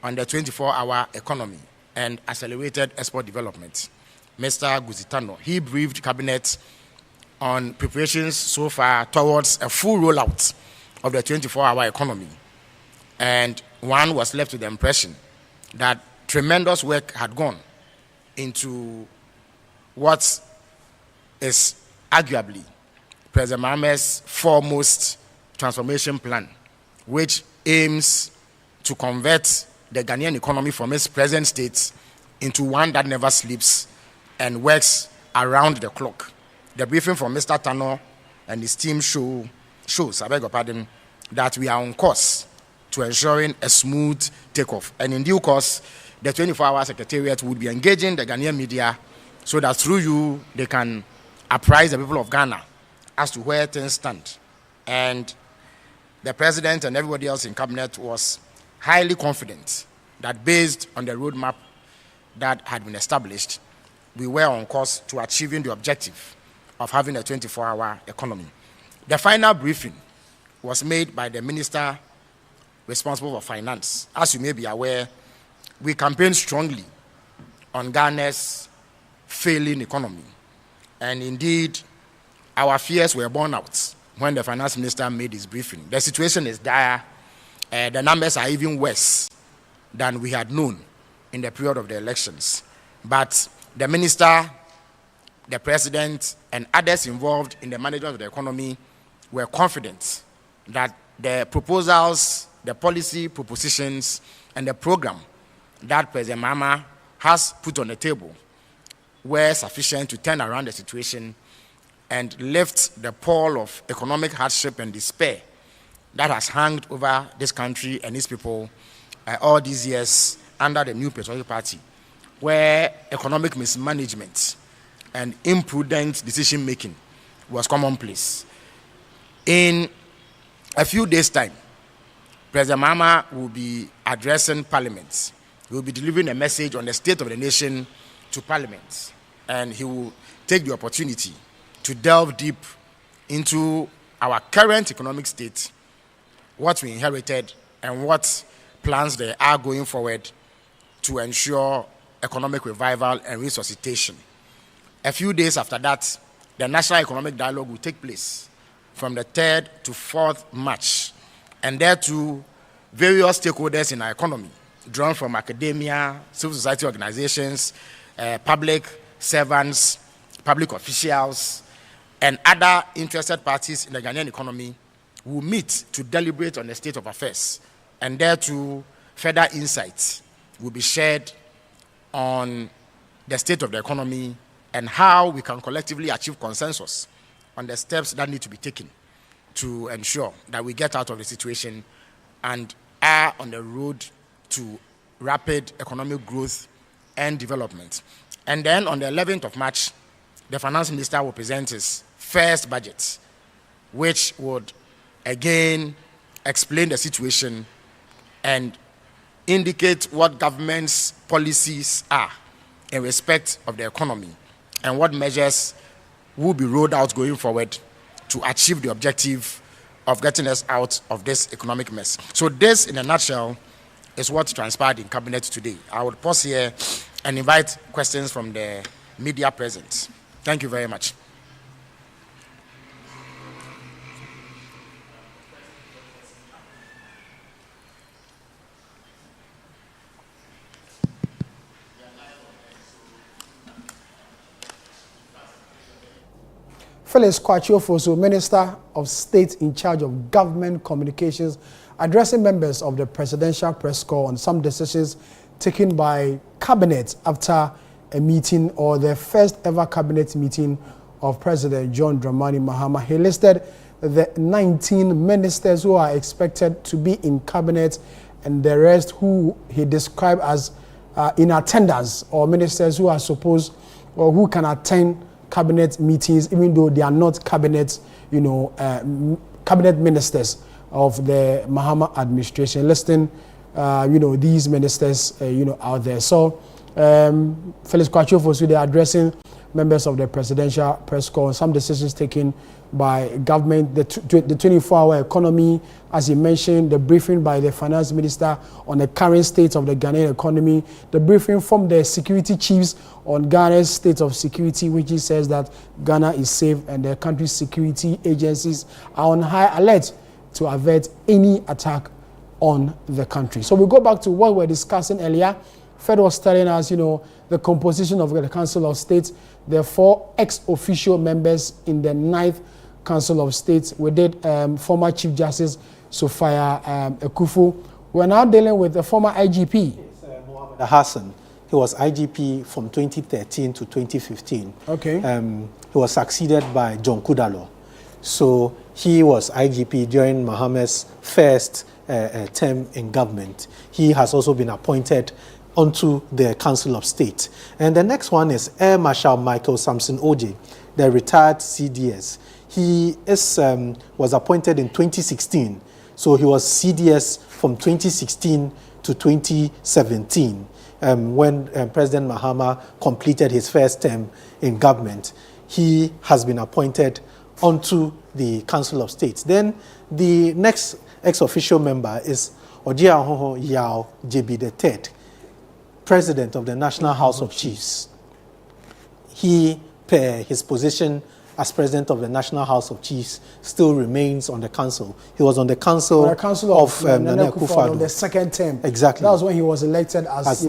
Speaker 6: on the 24-hour economy and accelerated export development, Mr. Guzitano. He briefed cabinet on preparations so far towards a full rollout of the 24-hour economy. And one was left with the impression that tremendous work had gone into what is arguably President Mahamat's foremost transformation plan, which aims to convert the Ghanaian economy from its present state into one that never sleeps and works around the clock. The briefing from Mr. Tano and his team shows, I beg your pardon, that we are on course to ensuring a smooth takeoff. And in due course, the 24-hour secretariat would be engaging the Ghanaian media so that through you, they can apprise the people of Ghana as to where things stand. And the president and everybody else in cabinet was highly confident that based on the roadmap that had been established, we were on course to achieving the objective of having a 24-hour economy. The final briefing was made by the minister responsible for finance. As you may be aware, we campaigned strongly on Ghana's failing economy. And indeed, our fears were borne out when the finance minister made his briefing. The situation is dire. The numbers are even worse than we had known in the period of the elections. But the minister, the president, and others involved in the management of the economy were confident that the proposals, the policy propositions, and the program that President Mahama has put on the table were sufficient to turn around the situation and lift the pall of economic hardship and despair that has hung over this country and its people all these years under the new Patriotic Party, where economic mismanagement and imprudent decision-making was commonplace. In a few days' time, President Mahama will be addressing Parliament he will be delivering a message on the state of the nation to Parliament. And he will take the opportunity to delve deep into our current economic state, what we inherited, and what plans there are going forward to ensure economic revival and resuscitation. A few days after that, the National Economic Dialogue will take place from the 3rd to 4th March. And there too, various stakeholders in our economy, drawn from academia, civil society organizations, public servants, public officials, and other interested parties in the Ghanaian economy will meet to deliberate on the state of affairs. And there too, further insights will be shared on the state of the economy and how we can collectively achieve consensus on the steps that need to be taken to ensure that we get out of the situation and are on the road to rapid economic growth and development. And then on the 11th of March, the finance minister will present his first budget, which would again explain the situation and indicate what government's policies are in respect of the economy and what measures will be rolled out going forward to achieve the objective of getting us out of this economic mess. So this, in a nutshell, is what transpired in Cabinet today. I would pause here and invite questions from the media present. Thank you very much.
Speaker 1: Felix Akwatia, Minister of State in charge of Government Communications, addressing members of the Presidential Press Corps on some decisions taken by Cabinet after a meeting or the first ever Cabinet meeting of President John Dramani Mahama. He listed the 19 ministers who are expected to be in Cabinet and the rest who he described as in attendance, or ministers who are supposed or who can attend Cabinet meetings, even though they are not cabinet, cabinet ministers of the Mahama administration. Listing, these ministers, out there. So, Felix Akwatia, they are addressing members of the Presidential Press Corps on some decisions taken by government, the 24-hour economy, as he mentioned, the briefing by the finance minister on the current state of the Ghanaian economy, the briefing from the security chiefs on Ghana's state of security, which he says that Ghana is safe and the country's security agencies are on high alert to avert any attack on the country. So we go back to what we were discussing earlier. Fed was telling us, the composition of the Council of State. There are 4 ex-official members in the 9th Council of State. We did former Chief Justice Sophia Ekufu. We're now dealing with the former IGP.
Speaker 2: Mohammed Hassan. He was IGP from 2013 to 2015.
Speaker 1: Okay.
Speaker 2: He was succeeded by John Kudalo. So he was IGP during Mohammed's first term in government. He has also been appointed onto the Council of State. And the next one is Air Marshal Michael Samson Oje, the retired CDS. He was appointed in 2016. So he was CDS from 2016 to 2017 when President Mahama completed his first term in government. He has been appointed onto the Council of State. Then the next ex-official member is Ojiahoho Yao JB III, President of the National House of Chiefs. He, per his position as President of the National House of Chiefs, still remains on the council. He was on the council, of Nana Akufo-Addo.
Speaker 1: The second term.
Speaker 2: Exactly.
Speaker 1: That was when he was elected as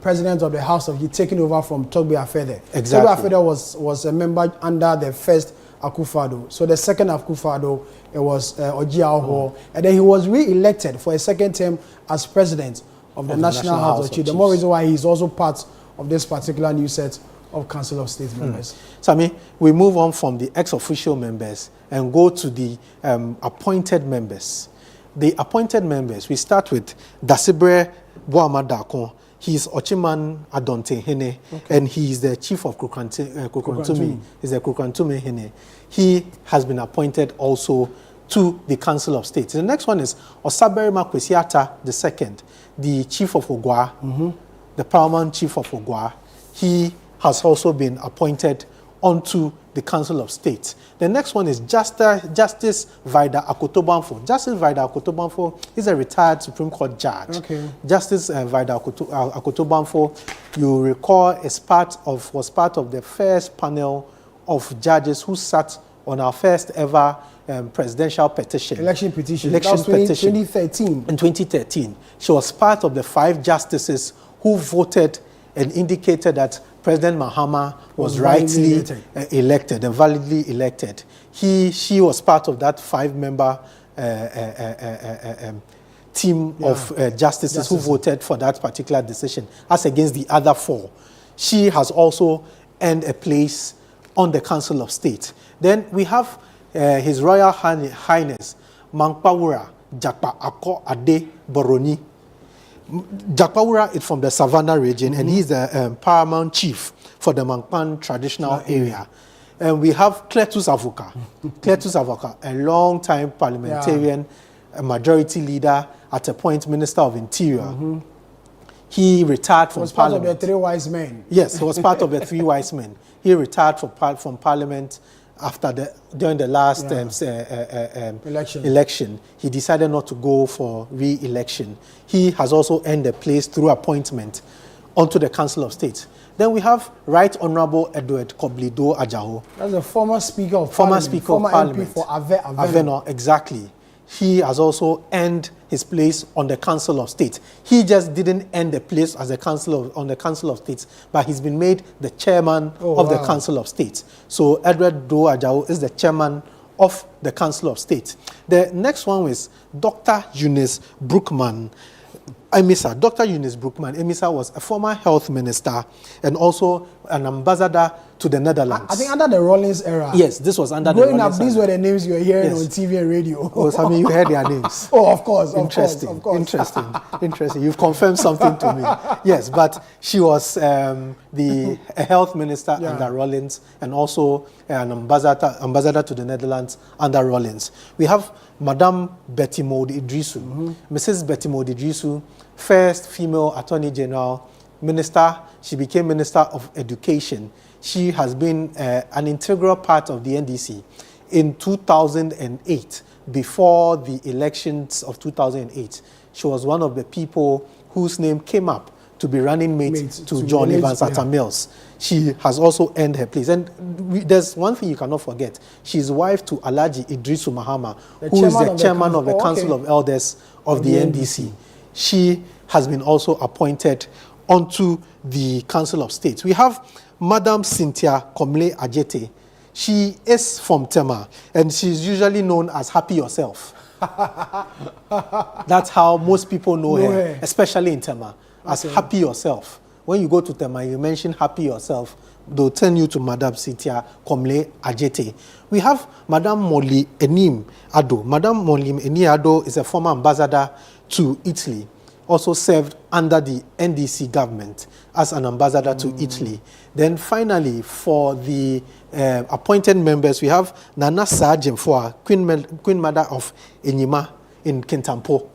Speaker 1: President of the House of, he taking over from Togbe Afede.
Speaker 2: Exactly.
Speaker 1: Togbe Afede was a member under the first Akufo-Addo. So the second Akufo-Addo, it was Ojiahoho. And then he was re-elected for a second term as President of the National House of Chiefs. The more reason why he's also part of this particular new set of Council of State members.
Speaker 2: Sami, we move on from the ex-official members and go to the appointed members. The appointed members, we start with Dasibre Boama Dakon. He's Ochiman Adonte Hene, and he is the chief of Kukrantumi. He's the Kukrantumi Hene. He has been appointed also to the Council of State. The next one is Osaberima Kwesiata II, the Chief of Ogwa, the paramount Chief of Ogwa. He has also been appointed onto the Council of State. The next one is Justice Vida Akoto-Banfo. Justice Vida Akoto-Banfo is a retired Supreme Court judge. Okay. Justice Vida Akoto-Banfo, you recall, was part of the first panel of judges who sat on our first ever presidential petition.
Speaker 1: Election petition. That was 2013.
Speaker 2: In 2013. She was part of the 5 justices who voted and indicated that President Mahama was rightly elected and validly elected. She was part of that 5-member team of justices who voted for that particular decision, as against the other 4. She has also earned a place on the Council of State. Then we have His Royal Highness Mankpawura Jakpa Ako Ade Boroni. Jakpawura is from the Savannah region, and he's the paramount chief for the Mankpan traditional area. And we have Cletus Avoka. Cletus Avoka, a long-time parliamentarian, a majority leader, at a point Minister of Interior. He retired from Parliament.
Speaker 1: He was part of the 3 wise men.
Speaker 2: Yes, he was part of the 3 wise men. He retired from Parliament during the last election. He decided not to go for re-election. He has also earned a place through appointment onto the Council of State. Then we have Right Honorable Edward Koblido Ajaho.
Speaker 1: That's a former Speaker of Parliament. Former MP for
Speaker 2: Aveno, exactly. He has also earned his place on the Council of State. He just didn't earn the place as on the Council of State, but he's been made the chairman of the Council of State. So Edward Do Ajao is the chairman of the Council of State. The next one is Dr. Eunice Brookman. Emisa, Dr. Eunice Brookman. Emisa was a former health minister and also an ambassador to the Netherlands.
Speaker 1: I think under the Rawlings era.
Speaker 2: Yes, this was under the Rawlings era.
Speaker 1: Growing up, these were the names you were hearing on TV and radio.
Speaker 2: Oh, so I mean, you heard their names.
Speaker 1: Oh, of course.
Speaker 2: Interesting. Interesting. You've confirmed something to me. Yes, but she was a health minister under Rawlings and also an ambassador to the Netherlands under Rawlings. We have Madame Betty Maud Idrisu. Mrs. Betty Maud Idrisu, first female Attorney General, minister. She became Minister of Education. She has been an integral part of the NDC. In 2008, before the elections of 2008, she was one of the people whose name came up to be running mate to John Evans Atta Mills. She has also earned her place. And there's one thing you cannot forget. She's wife to Alhaji Idrisu Mahama, who is the chairman of the Council of Elders of the NDC. She has been also appointed onto the Council of State. We have Madam Cynthia Komle Ajete. She is from Tema, and she's usually known as Happy Yourself. That's how most people know her, especially in Tema, as Happy Yourself. When you go to Tema, you mention Happy Yourself, they'll turn you to Madam Cynthia Komle Ajete. We have Madam Molly Enim Ado. Madam Molly Enim Ado is a former ambassador to Italy, also served under the NDC government as an ambassador to Italy. Then finally, for the appointed members, we have Nana Sajemfoa, Queen Mother of Enyima in Kintampo.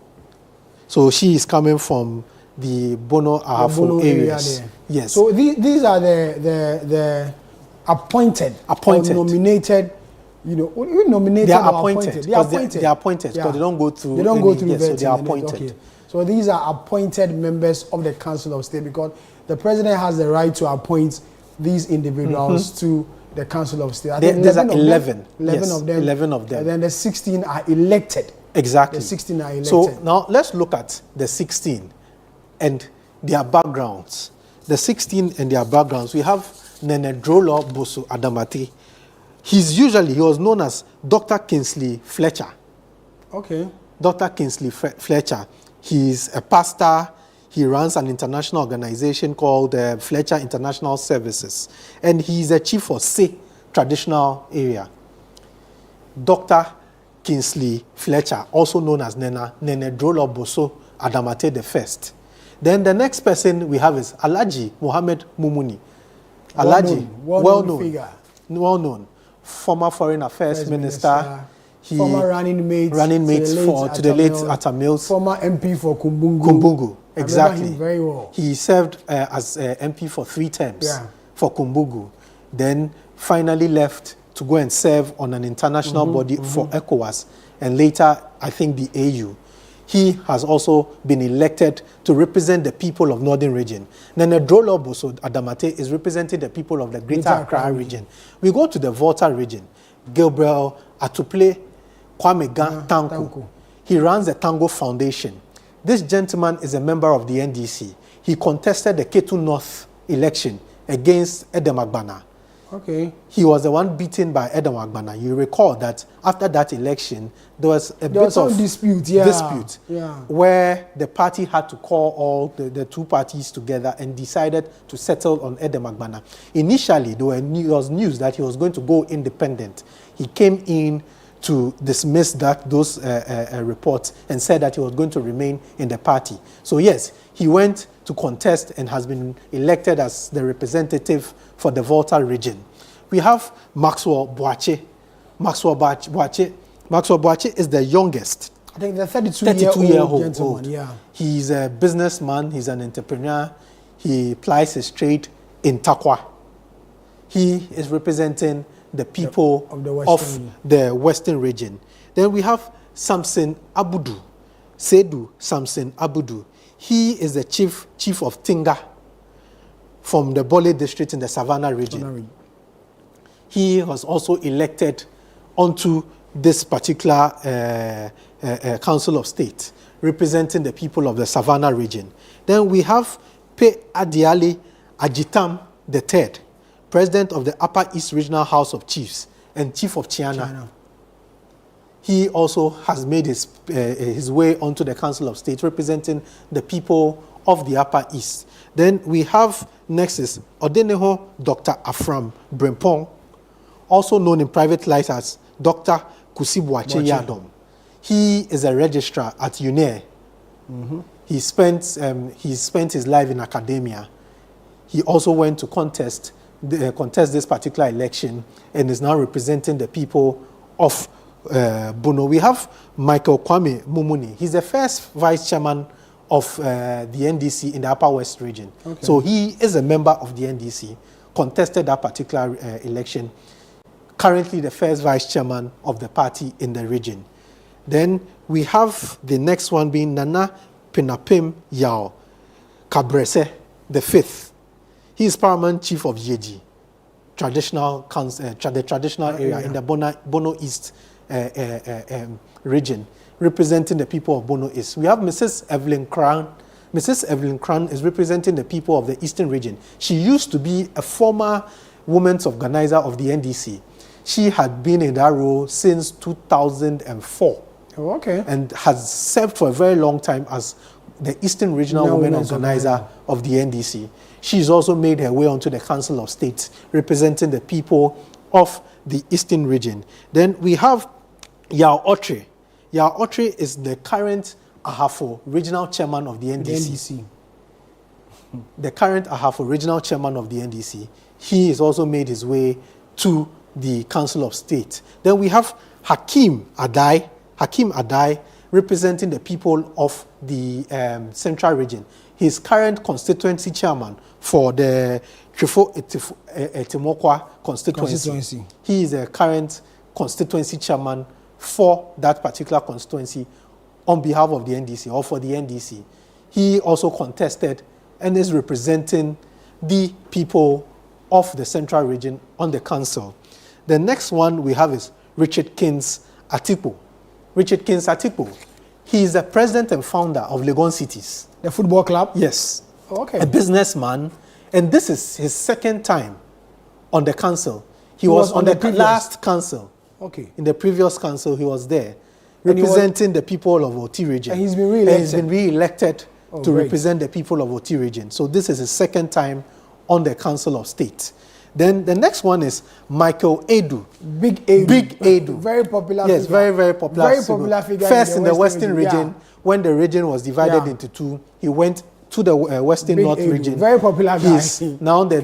Speaker 2: So she is coming from the Bono Ahafo areas. Yes.
Speaker 1: So these are the appointed. Or nominated. You know, nominated.
Speaker 2: They are appointed.
Speaker 1: They are appointed.
Speaker 2: They are appointed because they don't go through.
Speaker 1: They don't go through
Speaker 2: vetting.
Speaker 1: So
Speaker 2: they are appointed.
Speaker 1: Okay. So these are appointed members of the Council of State because the president has the right to appoint these individuals to the Council of State. I think
Speaker 2: there's 11.
Speaker 1: 11 of them.
Speaker 2: 11 of them.
Speaker 1: And then the 16 are elected.
Speaker 2: Exactly.
Speaker 1: The 16 are elected.
Speaker 2: So now let's look at the 16 and their backgrounds. The 16 and their backgrounds. We have Nene Drolo Bosu Adamati. He was known as Dr. Kingsley Fletcher.
Speaker 1: Okay.
Speaker 2: Dr. Kingsley Fletcher. He's a pastor. He runs an international organization called Fletcher International Services. And he's a chief for Se traditional area. Dr. Kingsley Fletcher, also known as Nene Drolo Boso Adamate the First. Then the next person we have is Alhaji Mohammed Mumuni. Alhaji, well-known, former Foreign Affairs Minister.
Speaker 1: Former running mate
Speaker 2: to the late Atta Mills.
Speaker 1: Former MP for Kumbungu.
Speaker 2: Kumbungu, exactly.
Speaker 1: I remember him very well.
Speaker 2: He served as MP for 3 terms for Kumbungu. Then finally left to go and serve on an international body for ECOWAS, and later, I think, the AU. He has also been elected to represent the people of Northern Region. Nene Drolo Boso Adamate is representing the people of the Greater Accra region. We go to the Volta region. Gabriel Atuple Kwame Tanko. He runs the Tango Foundation. This gentleman is a member of the NDC. He contested the Ketu North election against Edem Agbana.
Speaker 1: Okay.
Speaker 2: He was the one beaten by Edem Agbana. You recall that after that election, there was a bit of
Speaker 1: dispute,
Speaker 2: where the party had to call all the two parties together and decided to settle on Edem Agbana. Initially, there was news that he was going to go independent. He came in to dismiss those reports and said that he was going to remain in the party. So yes, he went to contest and has been elected as the representative for the Volta region. We have Maxwell Boache. Maxwell Boache is the youngest.
Speaker 1: I think the 32-year-old gentleman, yeah.
Speaker 2: He's a businessman, he's an entrepreneur. He plies his trade in Takwa. He is representing the people of the Western region. Then we have Samson Abudu, Sedu Samson Abudu. He is the chief of Tinga from the Bole district in the Savannah region. He was also elected onto this particular Council of State, representing the people of the Savannah region. Then we have Pe Adiali Ajitam III, President of the Upper East Regional House of Chiefs and Chief of Chiana. He also has made his way onto the Council of State, representing the people of the Upper East. Then we have next is Odeneho Dr. Afram Brempong, also known in private life as Dr. Kusibwache Yadom. He is a registrar at UNE. He spent his life in academia. He also went to contest this particular election and is now representing the people of Bono. We have Michael Kwame Mumuni. He's the first vice chairman of the NDC in the Upper West region. Okay. So he is a member of the NDC, contested that particular election, currently the first vice chairman of the party in the region. Then we have the next one being Nana Pinapim Yao Kabrese, the fifth. He is paramount chief of Yeji, the traditional area in the Bono East region, representing the people of Bono East. We have Mrs. Evelyn Crown. Mrs. Evelyn Crown is representing the people of the Eastern region. She used to be a former women's organizer of the NDC. She had been in that role since 2004.
Speaker 1: Oh, okay.
Speaker 2: And has served for a very long time as the Eastern Regional Women Organizer of the NDC. She's also made her way onto the Council of State, representing the people of the Eastern region. Then we have Yao Otre. Yao Otre is the current Ahafo Regional Chairman of the NDC. The current Ahafo Regional Chairman of the NDC. He has also made his way to the Council of State. Then we have Hakim Adai, representing the people of the Central region. He's current constituency chairman for the Trifo Etimokwa constituency. He is a current constituency chairman for that particular constituency on behalf of the NDC or for the NDC. He also contested and is representing the people of the Central region on the council. The next one we have is Richard Kins Atipo. Richard Kins Atipo. He is the president and founder of Legon Cities.
Speaker 1: The football club?
Speaker 2: Yes.
Speaker 1: Oh, okay.
Speaker 2: A businessman. And this is his second time on the council. He was on the last council.
Speaker 1: Okay.
Speaker 2: In the previous council, he was there, representing the people of Oti region.
Speaker 1: And he's been re-elected.
Speaker 2: And he's been re-elected to represent the people of Oti region. So this is his second time on the Council of State. Then the next one is Michael Edu.
Speaker 1: Big Edu.
Speaker 2: Big Edu.
Speaker 1: Very popular
Speaker 2: figure. Yes, very, very popular
Speaker 1: Very popular figure.
Speaker 2: First in the Western region, when the region was divided into two, he went to the Western
Speaker 1: Big
Speaker 2: North
Speaker 1: Edu.
Speaker 2: region.
Speaker 1: Very popular guy.
Speaker 2: He's now the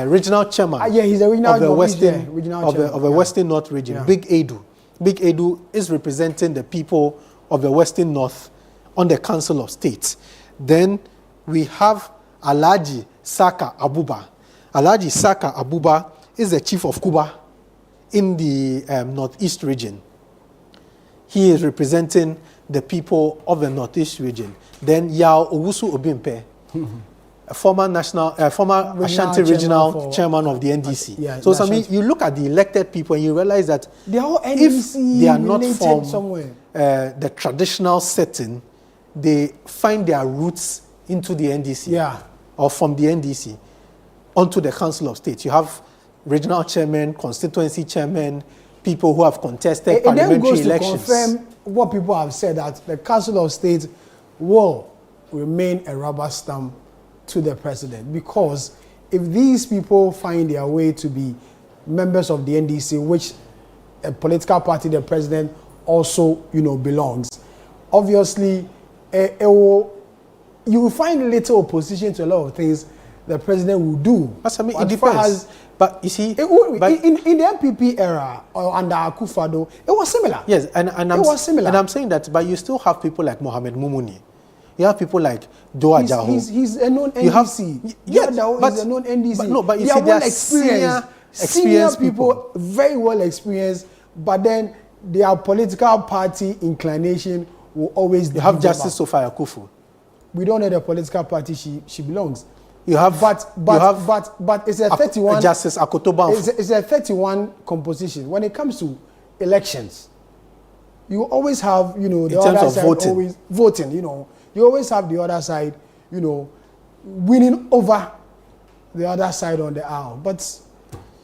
Speaker 2: regional chairman
Speaker 1: he's the regional
Speaker 2: of the Western
Speaker 1: regional
Speaker 2: of the Western North region.
Speaker 1: Yeah.
Speaker 2: Big Edu. Big Edu is representing the people of the Western North on the Council of State. Then we have Alhaji Saka Abuba. Alhaji Saka Abuba is the chief of Kuba in the Northeast region. He is representing the people of the Northeast region. Then Yao Owusu Obimpe, a former Ashanti regional chairman of the NDC.
Speaker 1: Yeah,
Speaker 2: so, you look at the elected people and you realize that
Speaker 1: they are all NDC
Speaker 2: if they are not from
Speaker 1: somewhere.
Speaker 2: The traditional setting, they find their roots into the NDC or from the NDC onto the Council of State. You have regional chairman, constituency chairman, people who have contested parliamentary elections.
Speaker 1: To confirm what people have said, that the Council of State will remain a rubber stamp to the president, because if these people find their way to be members of the NDC, which a political party the president also belongs, obviously you will find little opposition to a lot of things the president will do.
Speaker 2: But it depends. But you see,
Speaker 1: in the MPP era or under Akufo-Addo, it was similar.
Speaker 2: Yes, and was similar. And I'm saying that, but you still have people like Mohamed Mumuni. You have people like Doa Jaho.
Speaker 1: He's a known NDC. He's a known NDC.
Speaker 2: But you see, they are
Speaker 1: senior people, very well experienced, but then their political party inclination will always be.
Speaker 2: You have Justice Sophia Akufu.
Speaker 1: We don't know the political party she belongs.
Speaker 2: You have,
Speaker 1: but it's a 31.
Speaker 2: Justice Akotoba.
Speaker 1: It's a 31 composition. When it comes to elections, you always have the other side always voting. You always have the other side, winning over the other side on the aisle. But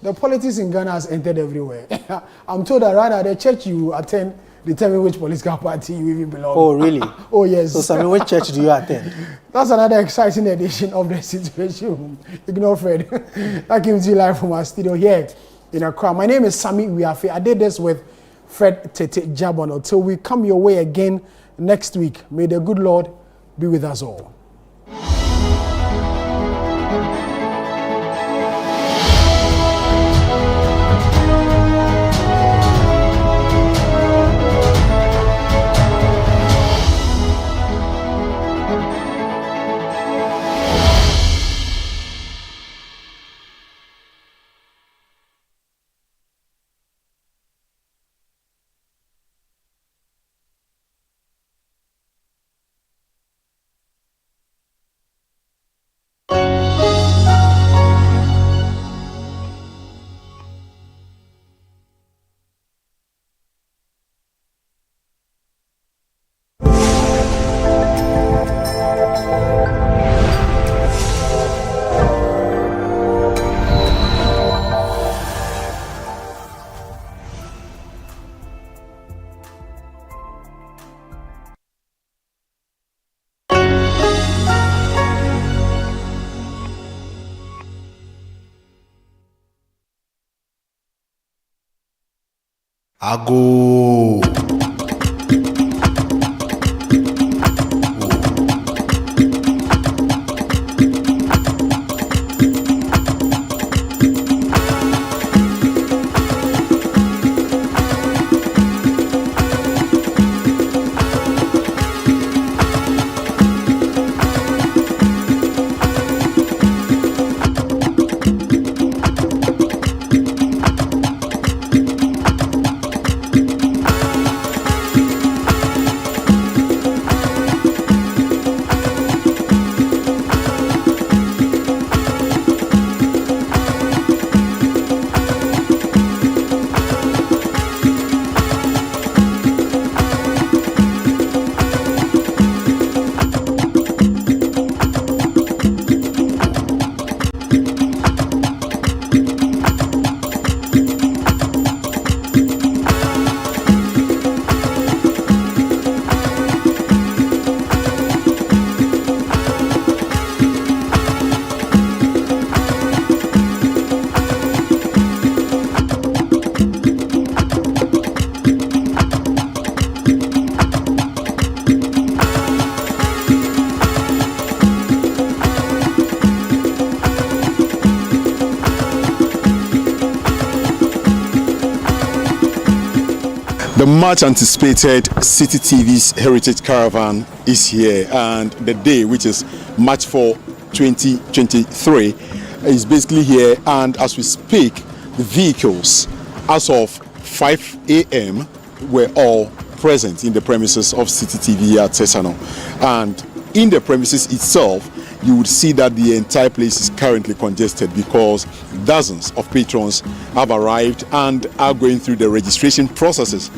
Speaker 1: the politics in Ghana has entered everywhere. I'm told that rather the church you attend determine which political party you even belong.
Speaker 2: Oh, really?
Speaker 1: Oh, yes.
Speaker 2: So, Sammy, which church do you attend?
Speaker 1: That's another exciting edition of the situation. Ignore Fred. That comes to you live from our studio here in Accra. My name is Sammy Wiafe. I did this with Fred Tete Jabon. Until we come your way again next week, may the good Lord be with us all.
Speaker 7: Ago.
Speaker 8: The much anticipated City TV's Heritage Caravan is here, and the day, which is March 4, 2023, is basically here. And as we speak, the vehicles, as of 5 a.m., were all present in the premises of City TV at Tesano. And in the premises itself, you would see that the entire place is currently congested because dozens of patrons have arrived and are going through the registration processes,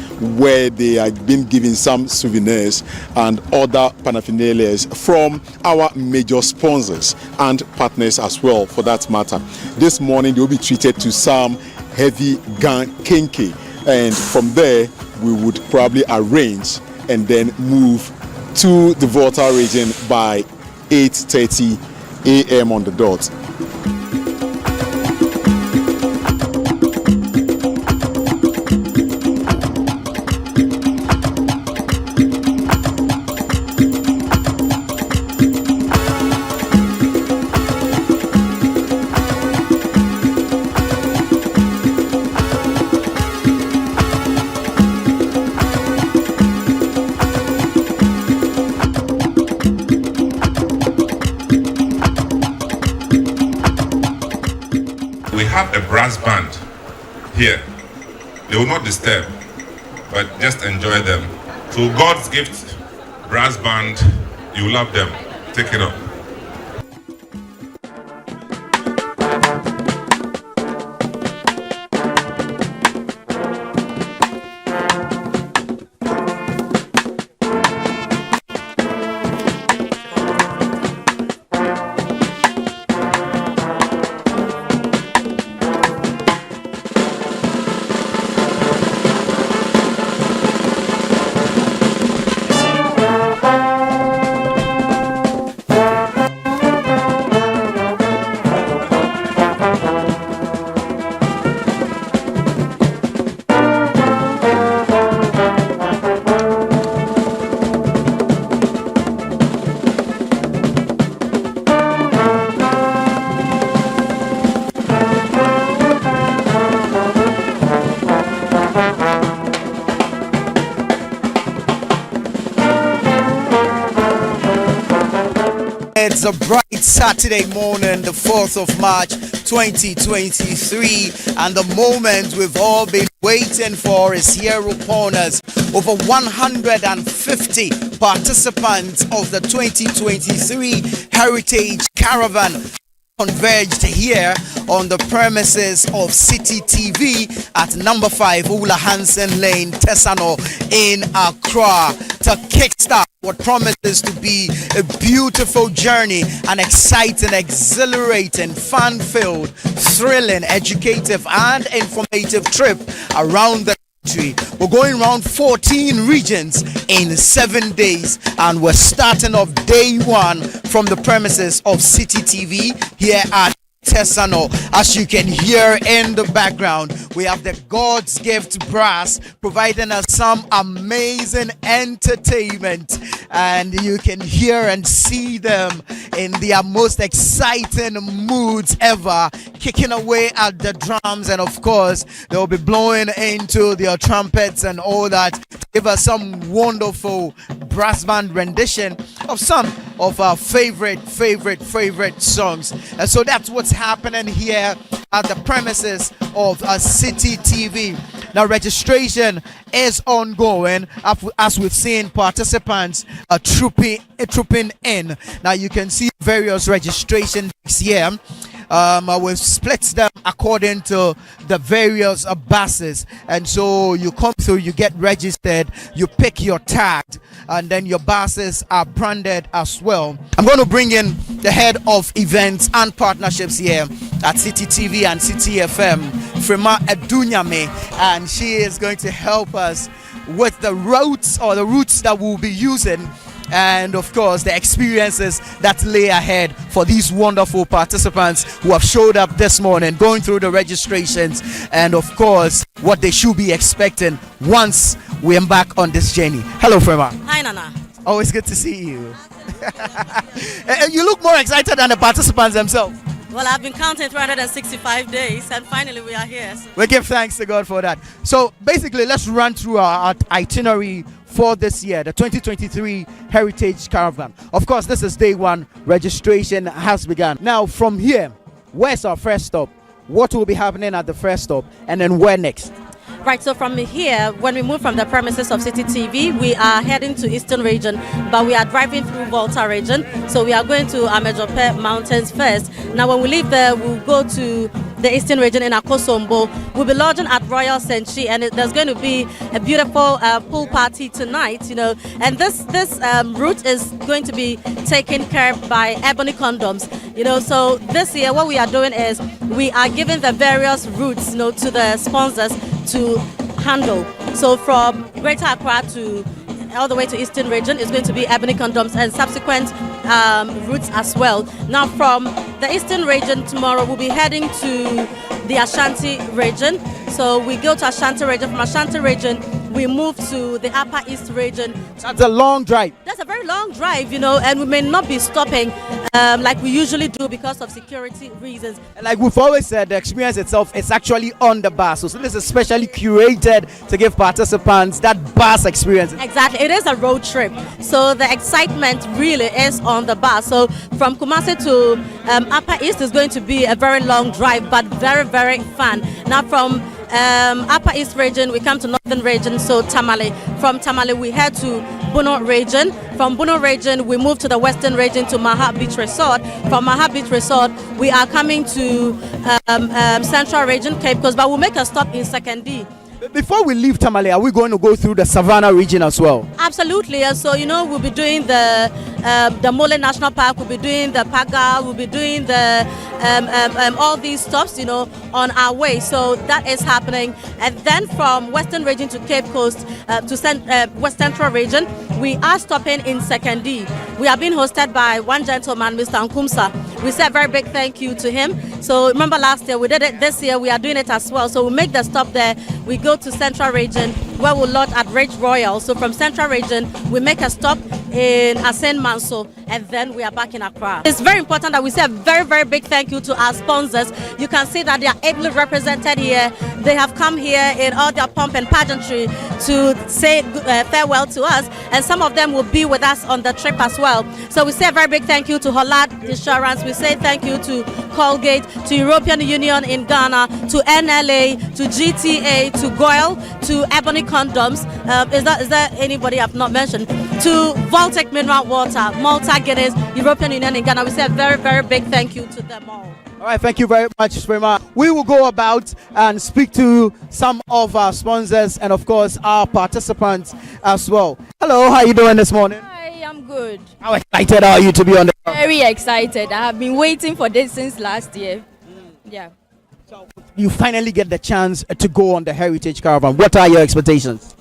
Speaker 8: where they are being given some souvenirs and other paraphernalia from our major sponsors and partners as well, for that matter. This morning they will be treated to some heavy gun kenke, and from there we would probably arrange and then move to the Volta region by 8:30 a.m. on the dot.
Speaker 9: A brass band here. They will not disturb, but just enjoy them. So God's gift, brass band, you love them. Take it up.
Speaker 10: It's a bright Saturday morning, the 4th of March 2023, and the moment we've all been waiting for is here upon us. Over 150 participants of the 2023 Heritage Caravan converged here on the premises of City TV at number 5 Ula Hansen Lane, Tesano in Accra, to kickstart what promises to be a beautiful journey, an exciting, exhilarating, fun-filled, thrilling, educative and informative trip around the country. We're going around 14 regions in 7 days, and we're starting off day 1 from the premises of City TV here at Tesano. As you can hear in the background, we have the God's Gift Brass providing us some amazing entertainment, and you can hear and see them in their most exciting moods ever, kicking away at the drums, and of course they'll be blowing into their trumpets and all that to give us some wonderful brass band rendition of some of our favorite songs. And so that's what's happening here at the premises of City TV. Now registration is ongoing, as we've seen participants trooping in. Now you can see various registration here. We've split them according to the various buses, and so you come through, you get registered, you pick your tag, and then your buses are branded as well. I'm going to bring in the head of events and partnerships here at City TV and City FM, Frema Edunyame, and she is going to help us with the routes that we'll be using, and of course the experiences that lay ahead for these wonderful participants who have showed up this morning, going through the registrations, and of course what they should be expecting once we embark on this journey. Hello, Frema.
Speaker 11: Hi, Nana.
Speaker 10: Always good to see you. You look more excited than the participants themselves.
Speaker 11: Well, I've been counting 365 days, and finally we are here. So.
Speaker 10: We give thanks to God for that. So basically, let's run through our itinerary for this year, the 2023 Heritage Caravan. Of course, this is day one. Registration has begun. Now, from here, where's our first stop? What will be happening at the first stop? And then where next?
Speaker 11: Right, so from here, when we move from the premises of City TV, we are heading to Eastern Region, but we are driving through Volta Region. So we are going to Amejope Mountains first. Now, when we leave there, we'll go to the Eastern Region in Akosombo. We'll be lodging at Royal Senchi, and there's going to be a beautiful pool party tonight, you know. And this route is going to be taken care of by Ebony Condoms, you know. So this year, what we are doing is we are giving the various routes, you know, to the sponsors to handle. So from Greater Accra to all the way to Eastern Region is going to be Ebony Condoms and subsequent routes as well. Now from the Eastern Region tomorrow we'll be heading to the Ashanti Region. So we go to Ashanti Region. From Ashanti Region we move to the Upper East Region.
Speaker 10: That's a long drive.
Speaker 11: That's a very long drive, you know, and we may not be stopping like we usually do because of security reasons.
Speaker 10: And like we've always said, the experience itself is actually on the bus. So this is specially curated to give participants that bus experience.
Speaker 11: Exactly. It is a road trip. So the excitement really is on the bus. So from Kumasi to Upper East is going to be a very long drive, but very, very fun. Now from Upper East Region, we come to Northern Region, so Tamale. From Tamale, we head to Bono Region. From Bono Region, we move to the Western Region to Maha Beach Resort. From Maha Beach Resort, we are coming to Central Region, Cape Coast, but we'll make a stop in Sekondi.
Speaker 10: Before we leave Tamale, are we going to go through the Savannah region as well?
Speaker 11: Absolutely. So, you know, we'll be doing the Mole National Park, we'll be doing the Paga, we'll be doing the all these stops, you know, on our way. So that is happening. And then from Western Region to Cape Coast to West Central Region, we are stopping in Sekondi. We are being hosted by one gentleman, Mr. Nkumsa. We say a very big thank you to him. So remember last year we did it, this year we are doing it as well. So we'll make the stop there. We go to Central Region where we'll lodge at Ridge Royal. So from Central Region we make a stop in Asen Manso and then we are back in Accra. It's very important that we say a very, very big thank you to our sponsors. You can see that they are ably represented here. They have come here in all their pomp and pageantry to say farewell to us, and some of them will be with us on the trip as well. So we say a very big thank you to Hollard Insurance. We say thank you to Colgate, to European Union in Ghana, to NLA, to GTA, to Goyle, to Ebony Condoms. Is there anybody I've not mentioned? To Voltec Mineral Water, Malta Guinness, European Union in Ghana. We say a very, very big thank you to them all.
Speaker 10: All right, thank you very much, Sprema. We will go about and speak to some of our sponsors and, of course, our participants as well. Hello, how are you doing this morning?
Speaker 12: Hi, I'm good.
Speaker 10: How excited are you to be on the
Speaker 12: Very excited. I have been waiting for this since last year. Yeah.
Speaker 10: So you finally get the chance to go on the Heritage Caravan. What are your expectations?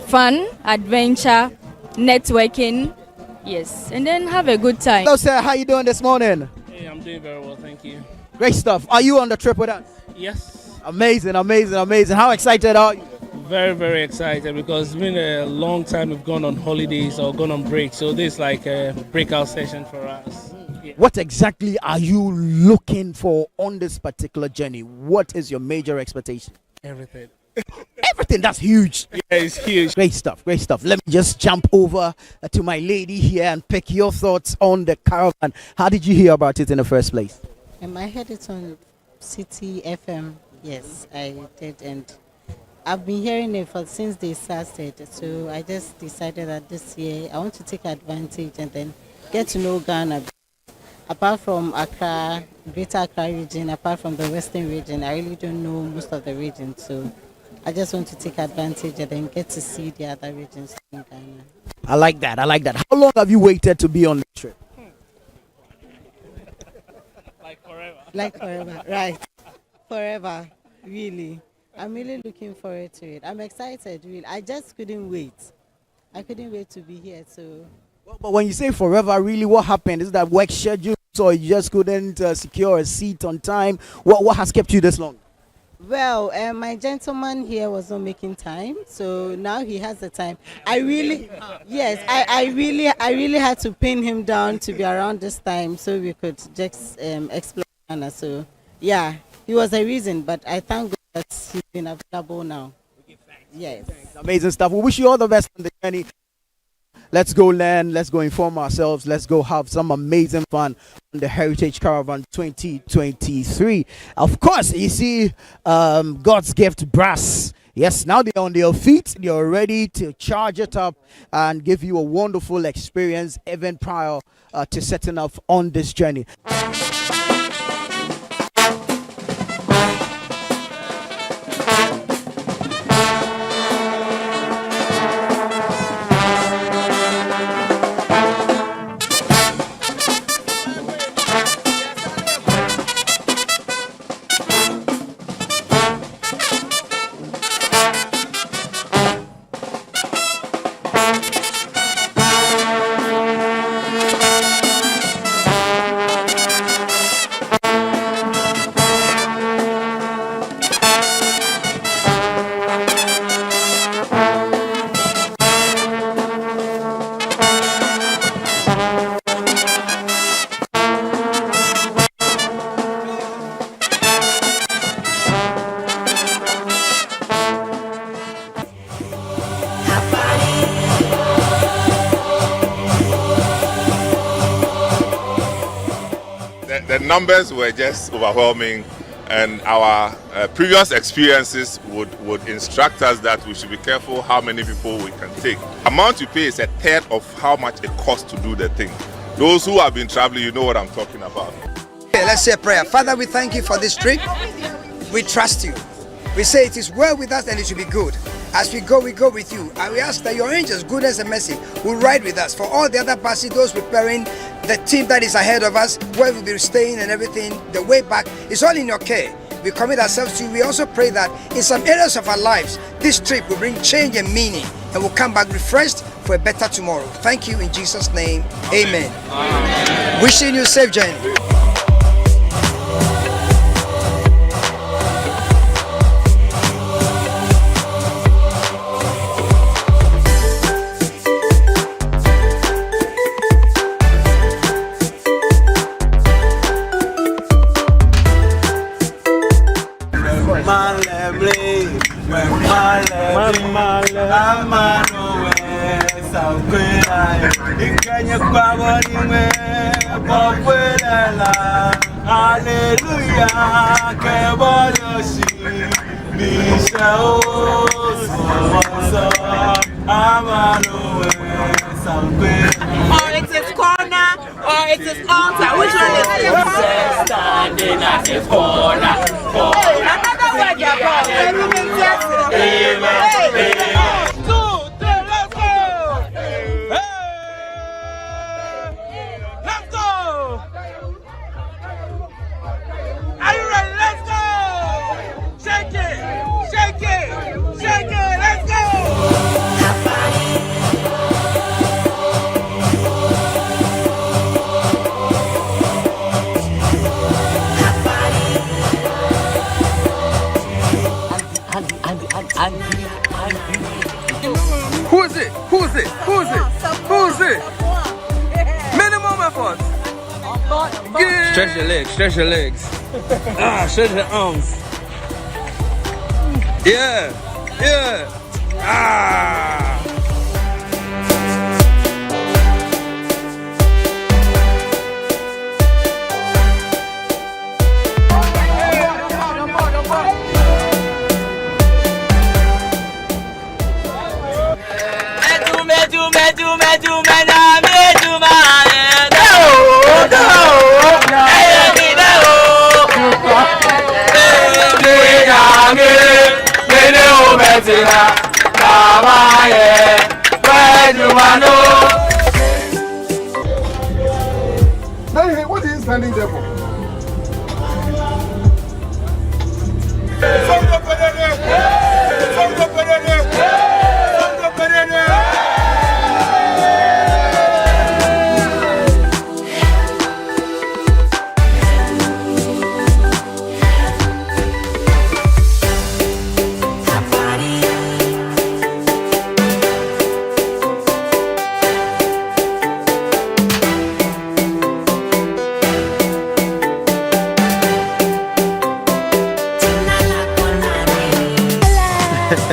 Speaker 12: Fun, adventure, networking. Yes, and then have a good time.
Speaker 10: Hello, sir. How are you doing this morning?
Speaker 13: Hey, I'm doing very well, thank you.
Speaker 10: Great stuff. Are you on the trip with us?
Speaker 13: Yes.
Speaker 10: Amazing, amazing, amazing. How excited are you?
Speaker 13: Very, very excited because it's been a long time we've gone on holidays or gone on break. So this is like a breakout session for us. Yeah.
Speaker 10: What exactly are you looking for on this particular journey? What is your major expectation?
Speaker 13: Everything.
Speaker 10: Everything, that's huge.
Speaker 13: Yeah, it's huge.
Speaker 10: Great stuff, great stuff. Let me just jump over to my lady here and pick your thoughts on the caravan. How did you hear about it in the first place?
Speaker 14: I heard it on City FM. Yes, I did, and I've been hearing it since they started. So I just decided that this year I want to take advantage and then get to know Ghana. Apart from Accra, Greater Accra region, apart from the Western region, I really don't know most of the regions. So I just want to take advantage and then get to see the other regions in Ghana.
Speaker 10: I like that. I like that. How long have you waited to be on the trip?
Speaker 13: Like forever.
Speaker 14: Like forever, right. Forever, really. I'm really looking forward to it. I'm excited, really. I just couldn't wait. I couldn't wait to be here, so...
Speaker 10: But when you say forever, really, what happened? Is that work schedule, or you just couldn't secure a seat on time? What has kept you this long?
Speaker 14: Well, my gentleman here was not making time, so now he has the time. I really had to pin him down to be around this time so we could just explore Ghana. So yeah, he was a reason, but I thank God that he's been available now. Yes.
Speaker 10: Amazing stuff. We wish you all the best on the journey. Let's go learn, let's go inform ourselves, let's go have some amazing fun on the Heritage Caravan 2023. Of course, you see God's gift brass. Yes, now they're on their feet, they're ready to charge it up and give you a wonderful experience even prior to setting off on this journey.
Speaker 9: The numbers were just overwhelming, and our previous experiences would instruct us that we should be careful how many people we can take. Amount you pay is a third of how much it costs to do the thing. Those who have been traveling, you know what I'm talking about.
Speaker 15: Okay, let's say a prayer. Father, we thank you for this trip. We trust you. We say it is well with us and it should be good. As we go with you. And we ask that your angels, goodness and mercy, will ride with us. For all the other parties, those preparing, the team that is ahead of us, where we'll be staying and everything, the way back, it's all in your care. We commit ourselves to you. We also pray that in some areas of our lives, this trip will bring change and meaning and we'll come back refreshed for a better tomorrow. Thank you in Jesus' name. Amen. Amen. Wishing you a safe journey.
Speaker 16: Or it is corner, or it is altar. Which one is it? Standing at the corner. Another word you're called. Amen. 2, 3, let's go. Let's go. Are you ready? Let's go. Shake it, shake it, shake it. Let's go.
Speaker 17: Who is it? Who is it? Who is it? Who is it? Minimum effort. Yeah. Stretch your legs. Stretch your legs. Stretch your arms. Yeah. Yeah.
Speaker 18: Hey, what is he standing there for?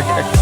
Speaker 19: Welcome.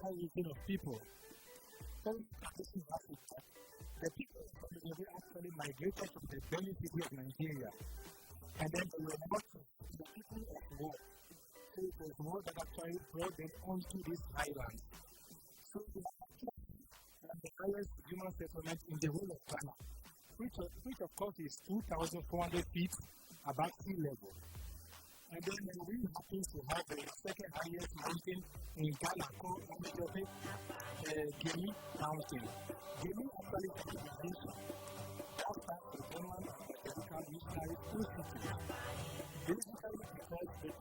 Speaker 20: origin of people. Some practices in Africa, the people they actually migrated from the Benin city of Nigeria, and then they were brought to the people of war. So it was war that actually brought them onto this island. So the highest human settlement in the whole of Ghana, which of course is 2,400 feet above sea level. And then we happen to have the second highest mountain in Ghana called Guinea Mountain. Guinea actually is a nation. After the German and American missionaries instituted, basically because the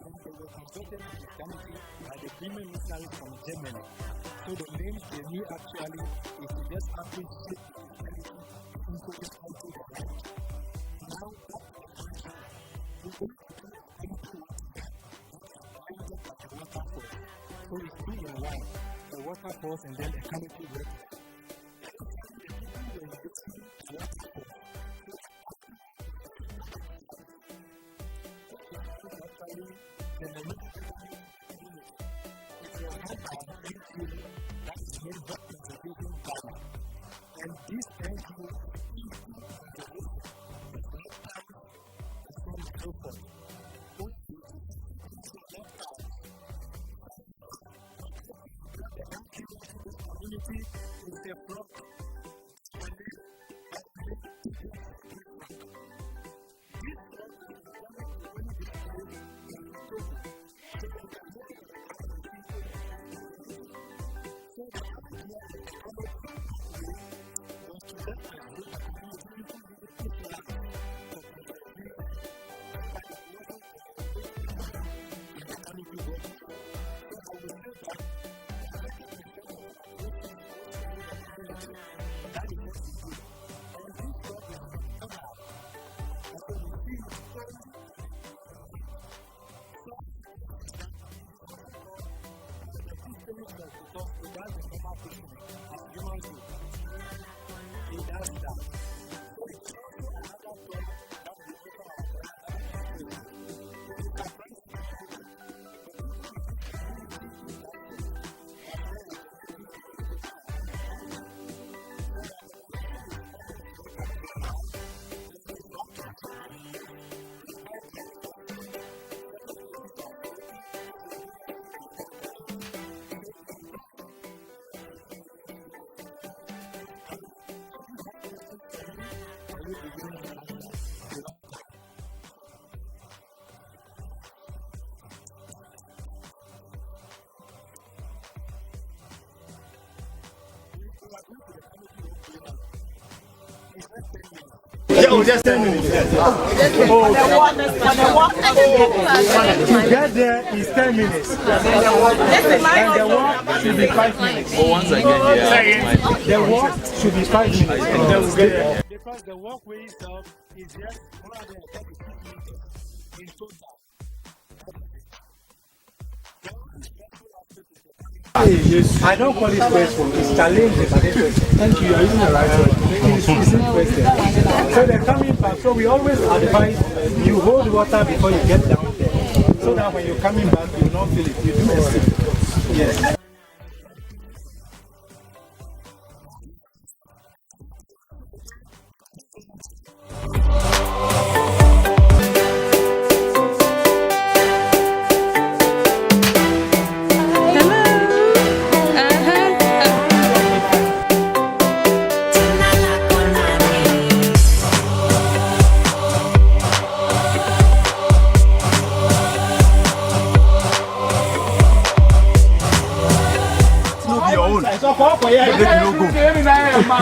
Speaker 20: people were converted to Christianity by the German missionaries from Germany. So the name Guinea actually is just happen to shift Christianity into this country. Now, so it's 2 in 1, the waterfalls and then the canopy work. And this NGO community is the problem.
Speaker 19: Just 10 minutes. To get there is 10 minutes. And the walk should be 5 minutes.
Speaker 17: Once again,
Speaker 19: the walk should be 5 minutes. And then we'll get there. Because the walkway itself is just 136 meters in total. I don't call it wasteful. It's challenging. Thank you. You're using the right word. It's interesting. So they're coming back. So we always advise you hold water before you get down there, so that when you're coming back, you will not feel it. You do a sip. Yes.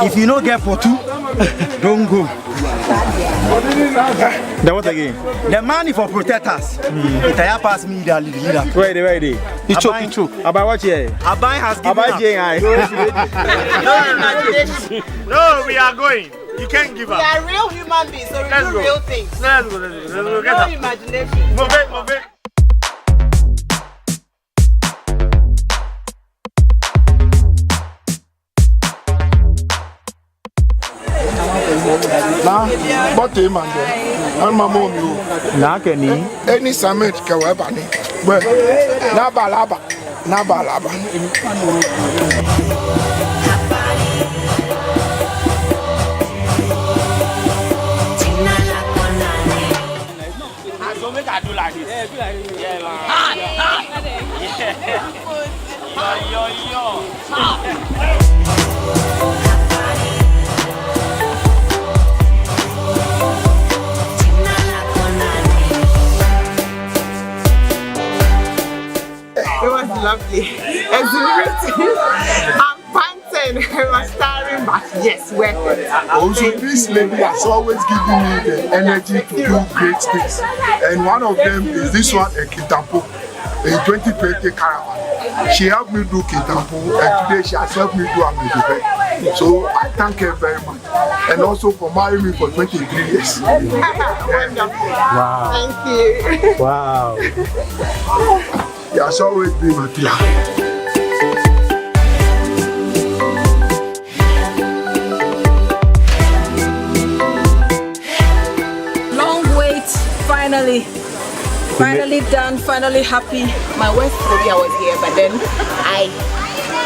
Speaker 21: If you don't get for two, don't go.
Speaker 22: Then what again?
Speaker 21: The money for protectors. It pass me the leader.
Speaker 22: Where they? He choke. About what here?
Speaker 21: Abai has given
Speaker 22: No, we are going. You can't give up.
Speaker 16: We are real human beings, so we do real things.
Speaker 22: Let's go.
Speaker 16: No imagination.
Speaker 22: Move it.
Speaker 18: But him and I'm my mom. Any summit can we have any? But Nabalaba.
Speaker 16: So make I do like this. It was lovely, exhilarating. I'm panting. I was tiring, but yes, worth it.
Speaker 18: Also, this lady has always given me the energy to do great things. And one of them is this one, a Kitampo, a 2020 Caravan. She helped me do Kitampo, and today she has helped me do Amidube. So I thank her very much. And also for marrying me for 23 years.
Speaker 16: Wonderful.
Speaker 22: Wow.
Speaker 16: Thank you.
Speaker 22: Wow.
Speaker 18: He has always been my pillar.
Speaker 23: Long wait, finally done, finally happy. My worst phobia was here, but then I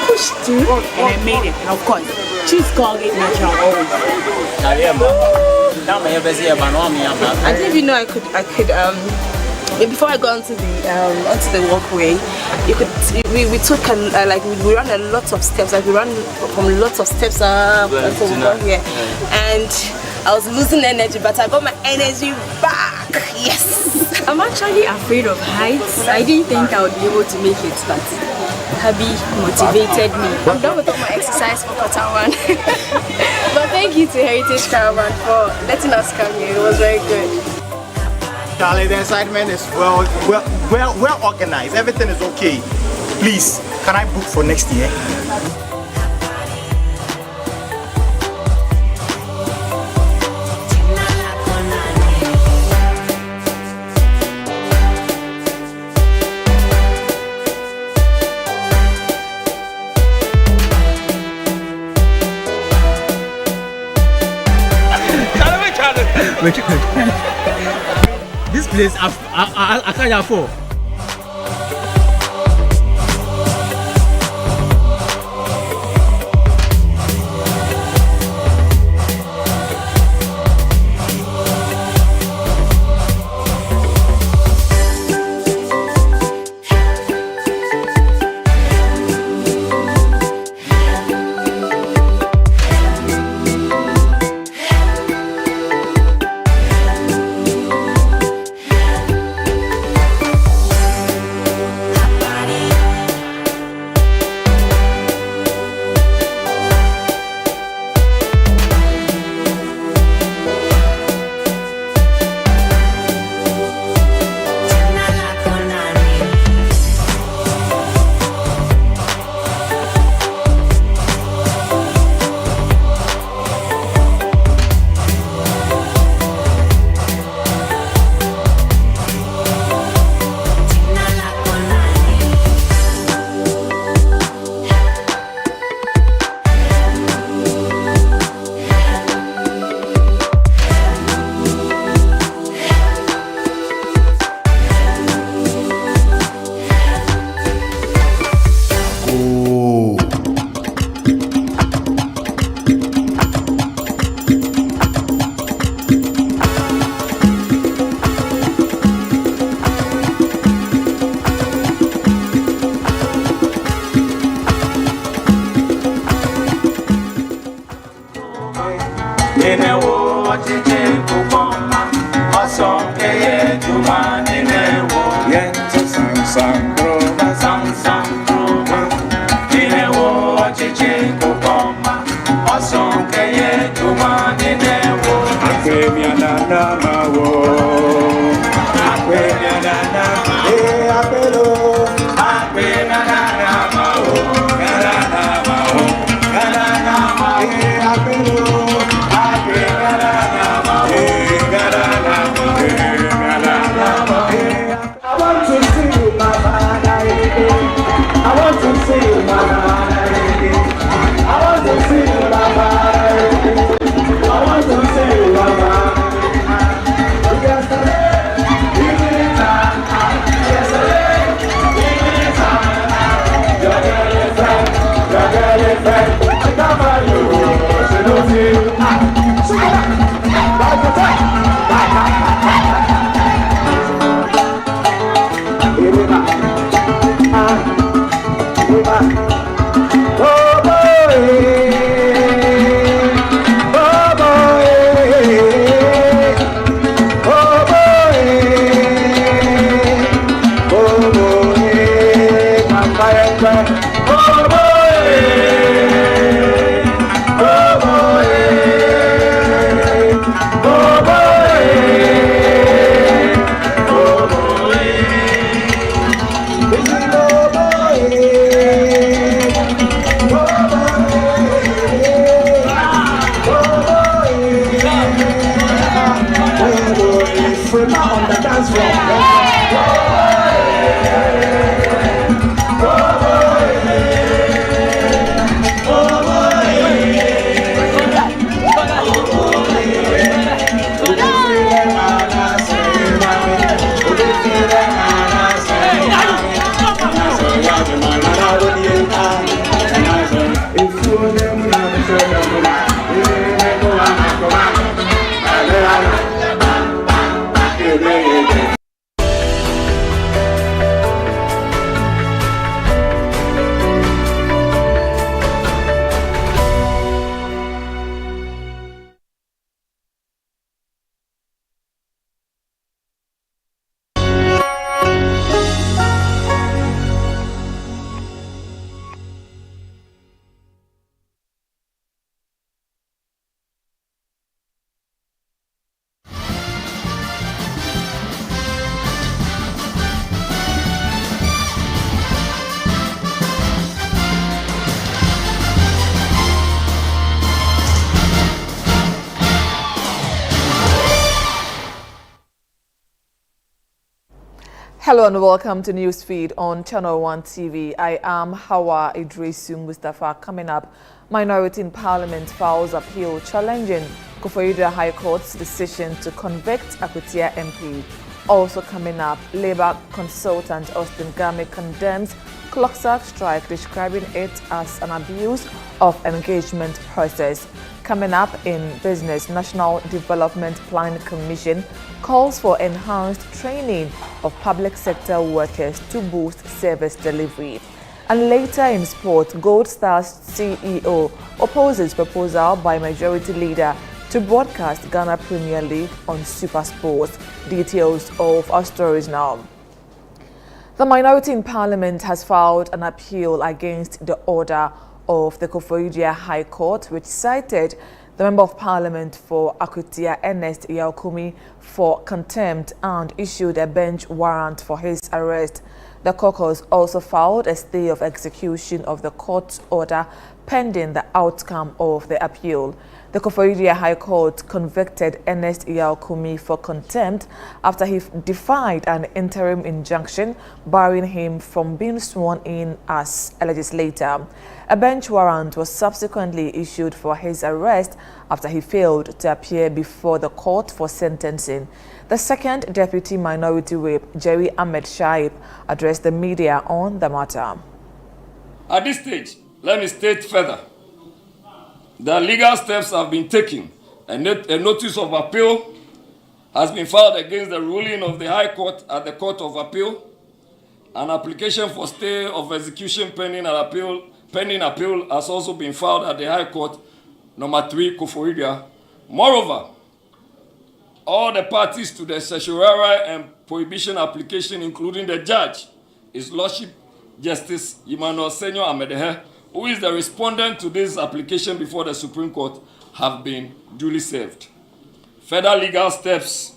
Speaker 23: pushed through and I made it. And of course, cheese Colgate natural always. I didn't even know I could before I got onto the walkway, we took we ran a lot of steps, we ran from lots of steps up until we got here, and I was losing energy, but I got my energy back. Yes.
Speaker 12: I'm actually afraid of heights. I didn't think I would be able to make it, but hubby motivated me. I'm done with all my exercise for Caravan. But thank you to Heritage Caravan for letting us come here. It was very good.
Speaker 21: Charlie, the excitement is well organized. Everything is okay. Please, can I book for next year? This place, I can't afford.
Speaker 3: Hello and welcome to Newsfeed on Channel 1 TV. I am Hawa Idrisu Mustafa. Coming up, minority in Parliament files appeal challenging Koforidua High Court's decision to convict Akwatia MP. Also coming up, Labour consultant Austin Game condemns Clocksack strike, describing it as an abuse of engagement process. Coming up in business, National Development Plan Commission calls for enhanced training of public sector workers to boost service delivery. And later in sport, Gold Stars CEO opposes proposal by majority leader to broadcast Ghana Premier League on Super Sports. Details of our stories now. The minority in Parliament has filed an appeal against the order of the Koforidua High Court, which cited the Member of Parliament for Akwatia, Ernest Yaokumi, for contempt and issued a bench warrant for his arrest. The caucus also filed a stay of execution of the court's order pending the outcome of the appeal. The Koforidua High Court convicted Ernest Yaokumi for contempt after he defied an interim injunction barring him from being sworn in as a legislator. A bench warrant was subsequently issued for his arrest after he failed to appear before the court for sentencing. The second Deputy Minority Whip, Jerry Ahmed Shaib, addressed the media on the matter.
Speaker 4: At this stage, let me state further that legal steps have been taken. A notice of appeal has been filed against the ruling of the High Court at the Court of Appeal. An application for stay of execution pending appeal has also been filed at the High Court, number 3, Koforidua, Moreover, all the parties to the certiorari and prohibition application, including the judge, His Lordship Justice Emmanuel Senyo Amedehe, who is the respondent to this application before the Supreme Court, have been duly served. Further legal steps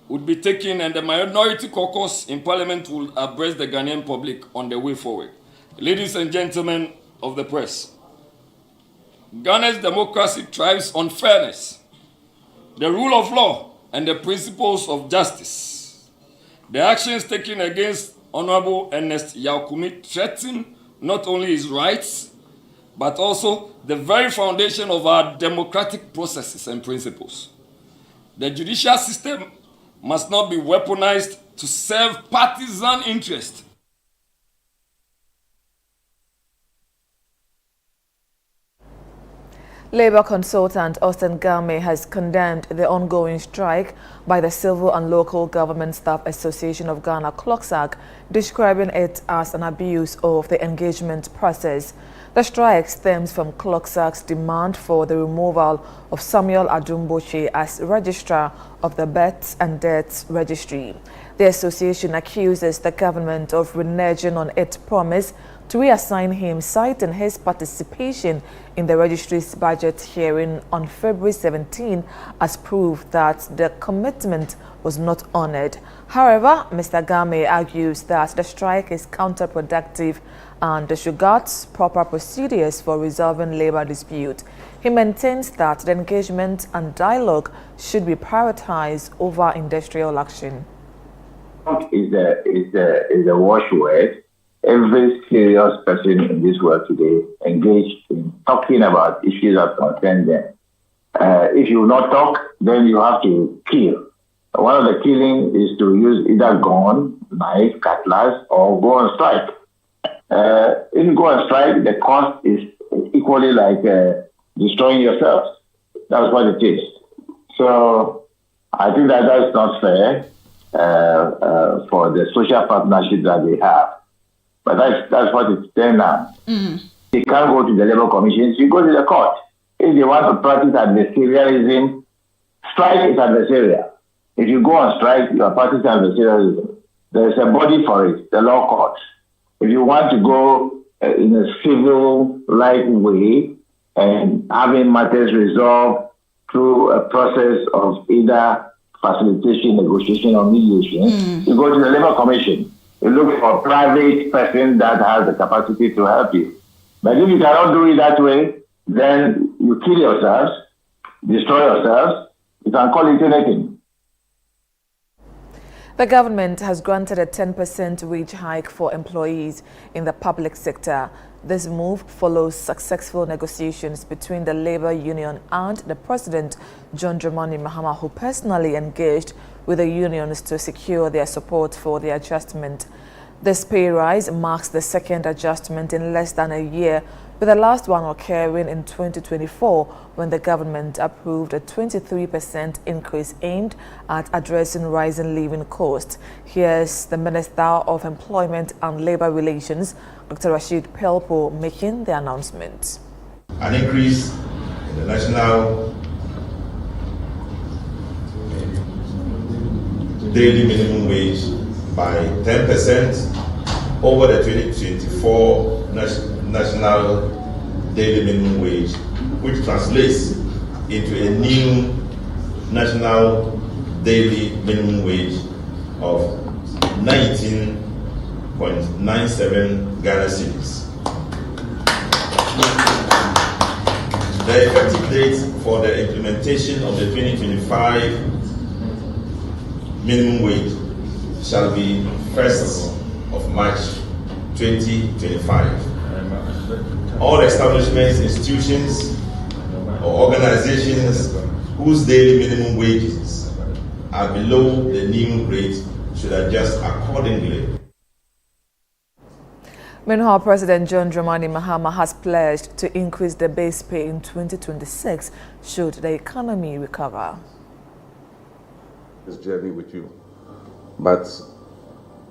Speaker 4: would be taken, and the minority caucus in Parliament will address the Ghanaian public on the way forward. Ladies and gentlemen of the press, Ghana's democracy thrives on fairness, the rule of law, and the principles of justice. The actions taken against Honorable Ernest Yaokumi threaten not only his rights, but also the very foundation of our democratic processes and principles. The judicial system must not be weaponized to serve partisan interests.
Speaker 3: Labour consultant Austin Game has condemned the ongoing strike by the Civil and Local Government Staff Association of Ghana, CLOGSAG, describing it as an abuse of the engagement process. The strike stems from CLOGSAG's demand for the removal of Samuel Adumboche as Registrar of the Births and Deaths Registry. The association accuses the government of reneging on its promise to reassign him, citing his participation in the registry's budget hearing on February 17 as proof that the commitment was not honored. However, Mr. Game argues that the strike is counterproductive and disregards proper procedures for resolving labor dispute. He maintains that the engagement and dialogue should be prioritized over industrial action.
Speaker 2: Is a watchword. Every serious person in this world today engaged in talking about issues that concern them. If you will not talk, then you have to kill. One of the killing is to use either gun, knife, cutlass, or go on strike. If you go on strike, the cost is equally like destroying yourselves. That's what it is. So I think that that's not fair for the social partnership that they have. But that's what it's there now. You can't go to the Labour Commission, so you go to the court. If they want to practice adversarialism, strike is adversarial. If you go on strike, you are practicing adversarialism. There is a body for it, the law courts. If you want to go in a civil right way and having matters resolved through a process of either facilitation, negotiation, or mediation, you go to the Labour Commission. You look for a private person that has the capacity to help you. But if you cannot do it that way, then you kill yourselves, destroy yourselves. You can call it anything.
Speaker 3: The government has granted a 10% wage hike for employees in the public sector. This move follows successful negotiations between the Labour Union and the President, John Dramani Mahama, who personally engaged with the unions to secure their support for the adjustment. This pay rise marks the second adjustment in less than a year, with the last one occurring in 2024 when the government approved a 23% increase aimed at addressing rising living costs. Here's the Minister of Employment and Labour Relations, Dr. Rashid Pelpo, making the announcement.
Speaker 5: An increase in the national daily minimum wage by 10% over the 2024 national daily minimum wage, which translates into a new national daily minimum wage of 19.97 Ghana cedis. The effective date for the implementation of the 2025 minimum wage shall be 1st of March 2025. All establishments, institutions, or organizations whose daily minimum wages are below the new rate should adjust accordingly.
Speaker 3: Meanwhile, President John Dramani Mahama has pledged to increase the base pay in 2026 should the economy recover.
Speaker 6: This journey with you, but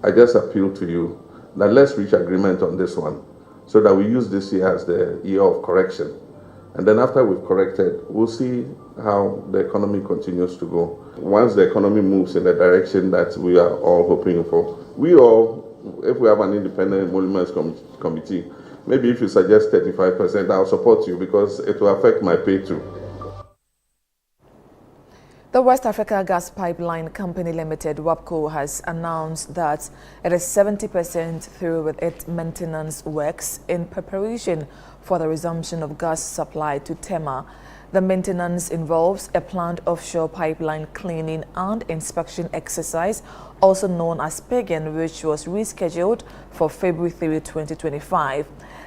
Speaker 6: I just appeal to you that let's reach agreement on this one so that we use this year as the year of correction And then after we've corrected, we'll see how the economy continues to go. Once the economy moves in the direction that we are all hoping for, we all, if we have an independent emoluments committee, maybe if you suggest 35%, I'll support you because it will affect my pay too.
Speaker 3: The West Africa Gas Pipeline Company Limited, WAPCO, has announced that it is 70% through with its maintenance works in preparation for the resumption of gas supply to Tema. The maintenance involves a planned offshore pipeline cleaning and inspection exercise, also known as PEGIN, which was rescheduled for February 3, 2025.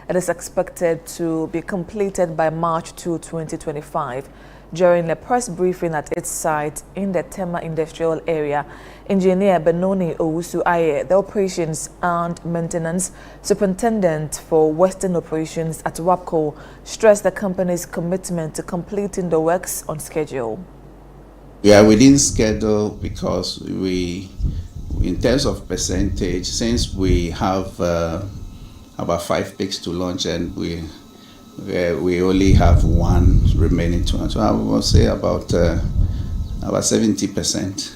Speaker 3: It is expected to be completed by March 2, 2025. During a press briefing at its site in the Tema Industrial Area, Engineer Benoni Owusu-Aye, the Operations and Maintenance Superintendent for Western Operations at WAPCO, stressed the company's commitment to completing the works on schedule.
Speaker 1: We are within schedule because we, in terms of percentage, since we have about 5 picks to launch and we only have one remaining to launch, so I will say about 70%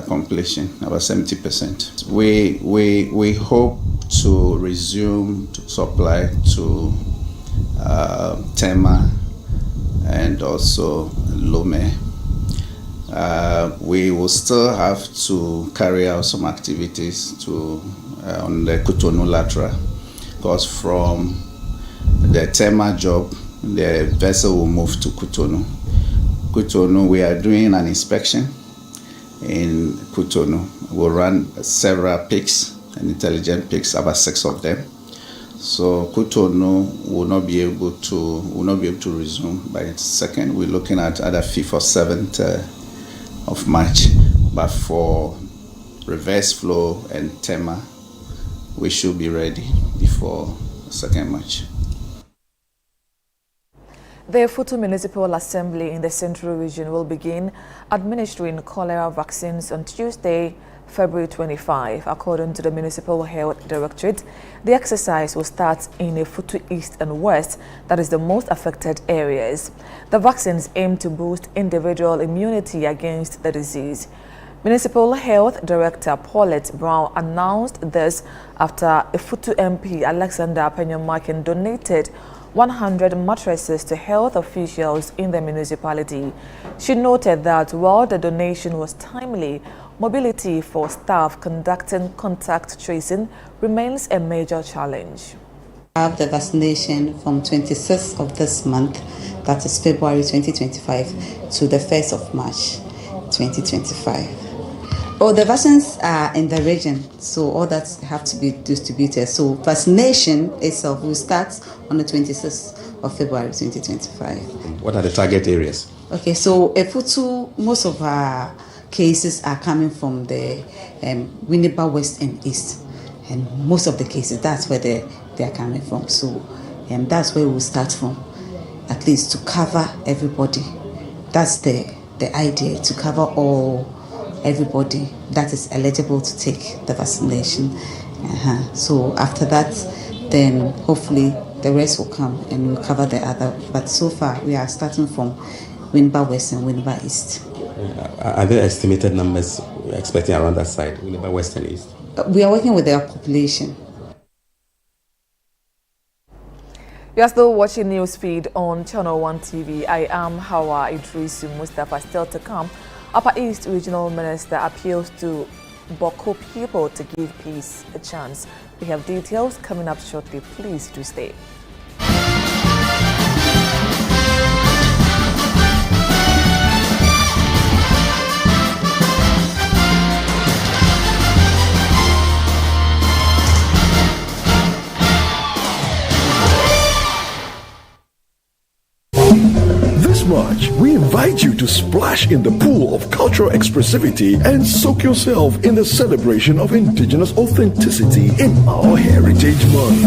Speaker 1: completion, about 70%. We hope to resume supply to Tema and also Lome. We will still have to carry out some activities on the Cotonou lateral, because from the Tema job, the vessel will move to Cotonou. Cotonou, we are doing an inspection in Cotonou. We'll run several picks, and intelligent picks, about 6 of them. So Cotonou will not be able to resume by the 2nd. We're looking at either 5th or 7th of March. But for reverse flow and Tema, we should be ready before 2nd March.
Speaker 3: The Futu Municipal Assembly in the Central Region will begin administering cholera vaccines on Tuesday, February 25. According to the Municipal Health Directorate, the exercise will start in the Futu East and West, that is the most affected areas. The vaccines aim to boost individual immunity against the disease. Municipal Health Director Paulette Brown announced this after a Futu MP, Alexander Apenyomakin, donated 100 mattresses to health officials in the municipality. She noted that while the donation was timely, mobility for staff conducting contact tracing remains a major challenge.
Speaker 7: We have the vaccination from 26th of this month, that is February 2025, to the 1st of March 2025. Oh, the vaccines are in the region, so all that have to be distributed. So vaccination itself will start on the 26th of February 2025.
Speaker 8: What are the target areas?
Speaker 7: Okay, so Futu, most of our cases are coming from the Winneba West and East, and most of the cases, that's where they are coming from. So that's where we'll start from, at least to cover everybody. That's the idea, to cover everybody that is eligible to take the vaccination. So after that, then hopefully the rest will come and we'll cover the other. But so far, we are starting from Winneba West and Winneba East.
Speaker 8: Are there estimated numbers we're expecting around that side, Winneba West and East?
Speaker 7: We are working with their population.
Speaker 3: You are still watching Newsfeed on Channel 1 TV. I am Hawa Idrisu Mustafa. Still to come, Upper East Regional Minister appeals to Boko people to give peace a chance. We have details coming up shortly. Please do stay.
Speaker 24: This March, we invite you to splash in the pool of cultural expressivity and soak yourself in the celebration of indigenous authenticity in our Heritage Month.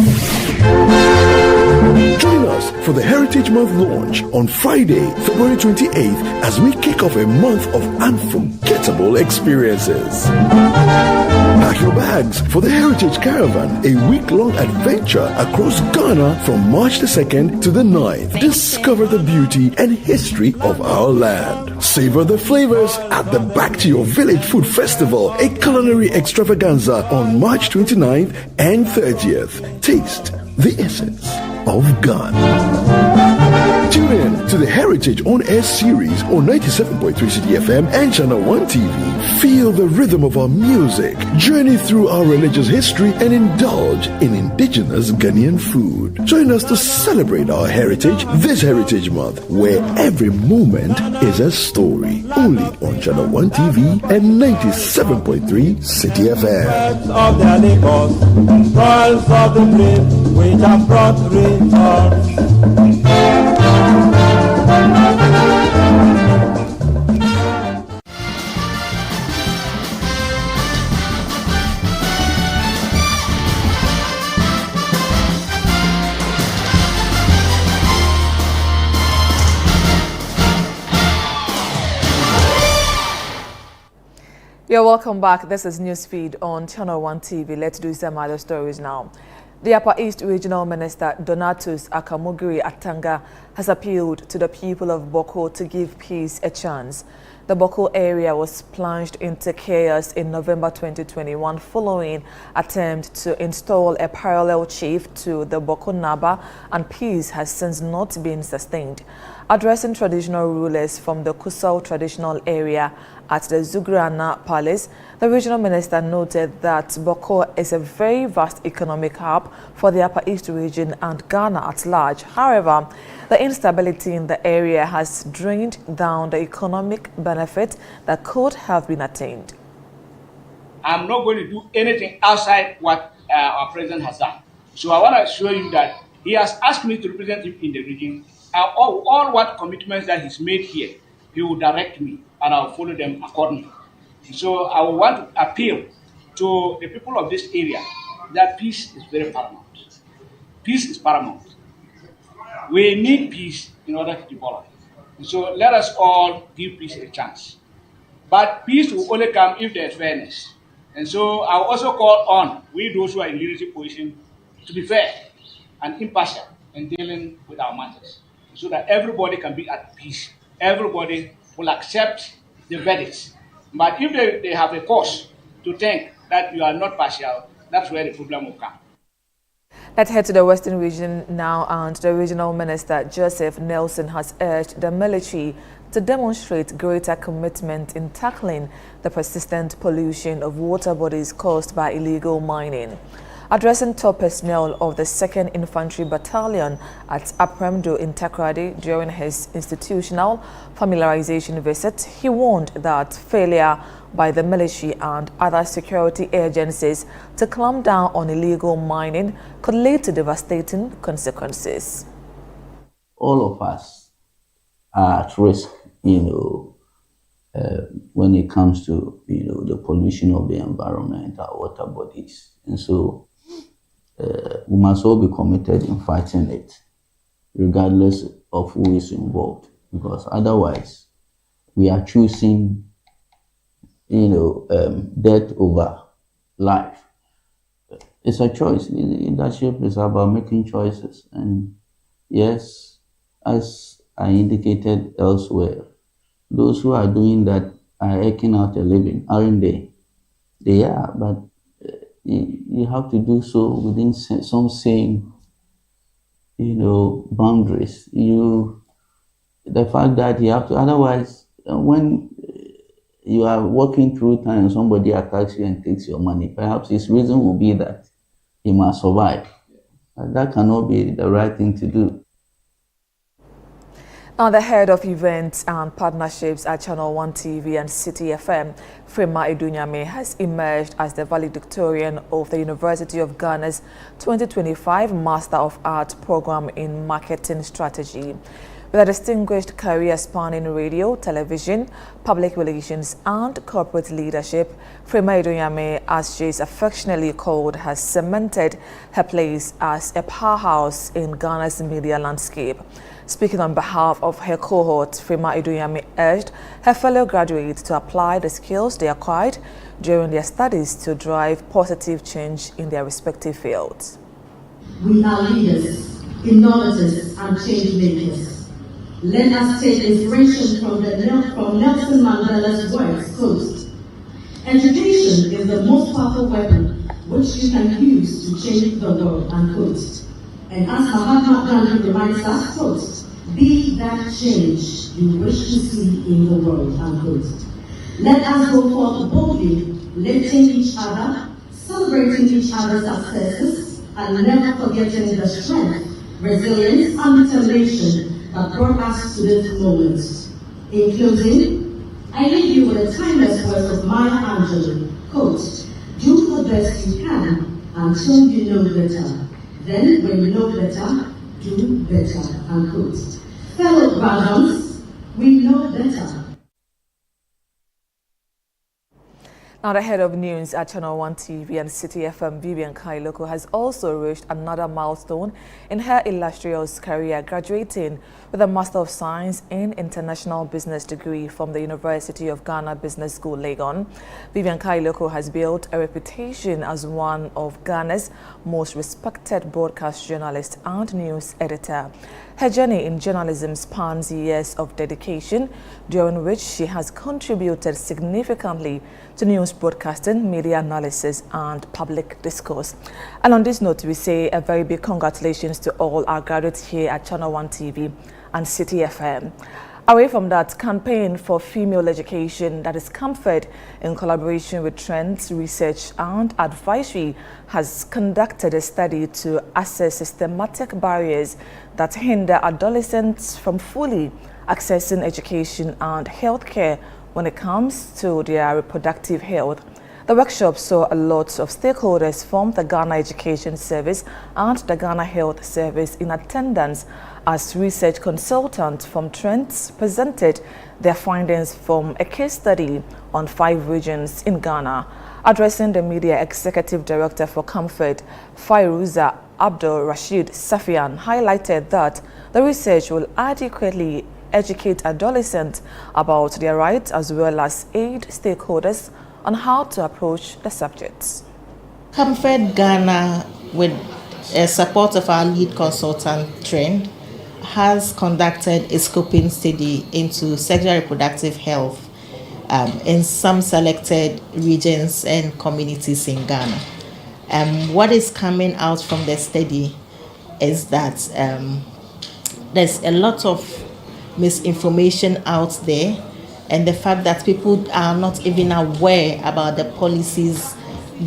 Speaker 24: Join us for the Heritage Month launch on Friday, February 28th, as we kick off a month of unforgettable experiences. Pack your bags for the Heritage Caravan, a week-long adventure across Ghana from March the 2nd to the 9th. Discover the beauty and history of our land. Savor the flavors at the Back to Your Village Food Festival, a culinary extravaganza on March 29th and 30th. Taste the essence of Ghana. Tune in to the Heritage On Air series on 97.3 CDFM and Channel 1 TV. Feel the rhythm of our music, journey through our religious history, and indulge in indigenous Ghanaian food. Join us to celebrate our heritage this Heritage Month, where every moment is a story. Only on Channel 1 TV and 97.3 CDFM.
Speaker 10: Of their labors, toils of the brave, which have brought results.
Speaker 3: You're welcome back. This is Newsfeed on Channel 1 TV. Let's do some other stories now. The Upper East Regional Minister Donatus Akamugiri Atanga has appealed to the people of Boko to give peace a chance. The Boko area was plunged into chaos in November 2021 following attempt to install a parallel chief to the Boko Naba, and peace has since not been sustained. Addressing traditional rulers from the Kusau traditional area at the Zugrana Palace, the regional minister noted that Boko is a very vast economic hub for the Upper East region and Ghana at large. However, the instability in the area has drained down the economic benefit that could have been attained.
Speaker 11: I'm not going to do anything outside what our president has done. So I want to assure you that he has asked me to represent him in the region. All what commitments that he's made here, he will direct me and I'll follow them accordingly. So I want to appeal to the people of this area that peace is very paramount. Peace is paramount. We need peace in order to develop. So let us all give peace a chance. But peace will only come if there is fairness. And so I will also call on we those who are in leadership position to be fair and impartial in dealing with our matters, so that everybody can be at peace. Everybody will accept the verdicts. But if they have a cause to think that you are not partial, that's where the problem will come.
Speaker 3: Let's head to the Western region now, and the regional minister Joseph Nelson has urged the military to demonstrate greater commitment in tackling the persistent pollution of water bodies caused by illegal mining. Addressing top personnel of the 2nd Infantry Battalion at Apremdo in Takoradi during his institutional familiarization visit, he warned that failure by the military and other security agencies to clamp down on illegal mining could lead to devastating consequences.
Speaker 13: All of us are at risk, when it comes to, the pollution of the environment, our water bodies. And so we must all be committed in fighting it, regardless of who is involved, because otherwise we are choosing, death over life. It's a choice. Leadership is about making choices. And yes, as I indicated elsewhere, those who are doing that are eking out a living, aren't they? They are, but you have to do so within some same, boundaries. The fact that you have to, otherwise, when you are walking through town and somebody attacks you and takes your money, perhaps his reason will be that he must survive. That cannot be the right thing to do.
Speaker 3: Now, the head of events and partnerships at Channel 1 TV and City FM, Frema Edunyame, has emerged as the valedictorian of the University of Ghana's 2025 Master of Arts program in Marketing Strategy. with a distinguished career spanning radio, television, public relations, and corporate leadership. Frema Idoyame, as she is affectionately called, has cemented her place as a powerhouse in Ghana's media landscape. Speaking on behalf of her cohort, Frema Idoyame urged her fellow graduates to apply the skills they acquired during their studies to drive positive change in their respective fields.
Speaker 9: We are leaders, innovators, and change makers. Let us take inspiration from Nelson Mandela's words, quote, "Education is the most powerful weapon which you can use to change the world," unquote. And as Mahatma Gandhi reminds us, quote, "Be that change you wish to see in the world," unquote. Let us go forth boldly, lifting each other, celebrating each other's successes, and never forgetting the strength, resilience, and determination that brought us to this moment. In closing, I leave you with a timeless words of Maya Angelou, quote, "Do the best you can until you know better. Then when you know better, do better," unquote. Fellow brothers, we know better.
Speaker 3: Now, the head of news at Channel 1 TV and City FM, Vivian Kailoko, has also reached another milestone in her illustrious career, graduating with a Master of Science in International Business degree from the University of Ghana Business School, Legon. Vivian Kailoko has built a reputation as one of Ghana's most respected broadcast journalists and news editor. Her journey in journalism spans years of dedication, during which she has contributed significantly to news broadcasting, media analysis, and public discourse. And on this note, we say a very big congratulations to all our graduates here at Channel 1 TV and City FM. Away from that, campaign for female education that is Comfort, in collaboration with Trends Research and Advisory, has conducted a study to assess systematic barriers that hinder adolescents from fully accessing education and healthcare when it comes to their reproductive health. The workshop saw a lot of stakeholders from the Ghana Education Service and the Ghana Health Service in attendance, as research consultants from Trends presented their findings from a case study on 5 regions in Ghana. Addressing the media executive director for Comfort, Fairuza Abdul Rashid Safian highlighted that the research will adequately educate adolescents about their rights as well as aid stakeholders on how to approach the subjects.
Speaker 14: Comfort Ghana, with the support of our lead consultant, Trend, has conducted a scoping study into sexual reproductive health in some selected regions and communities in Ghana. What is coming out from the study is that there's a lot of misinformation out there, and the fact that people are not even aware about the policies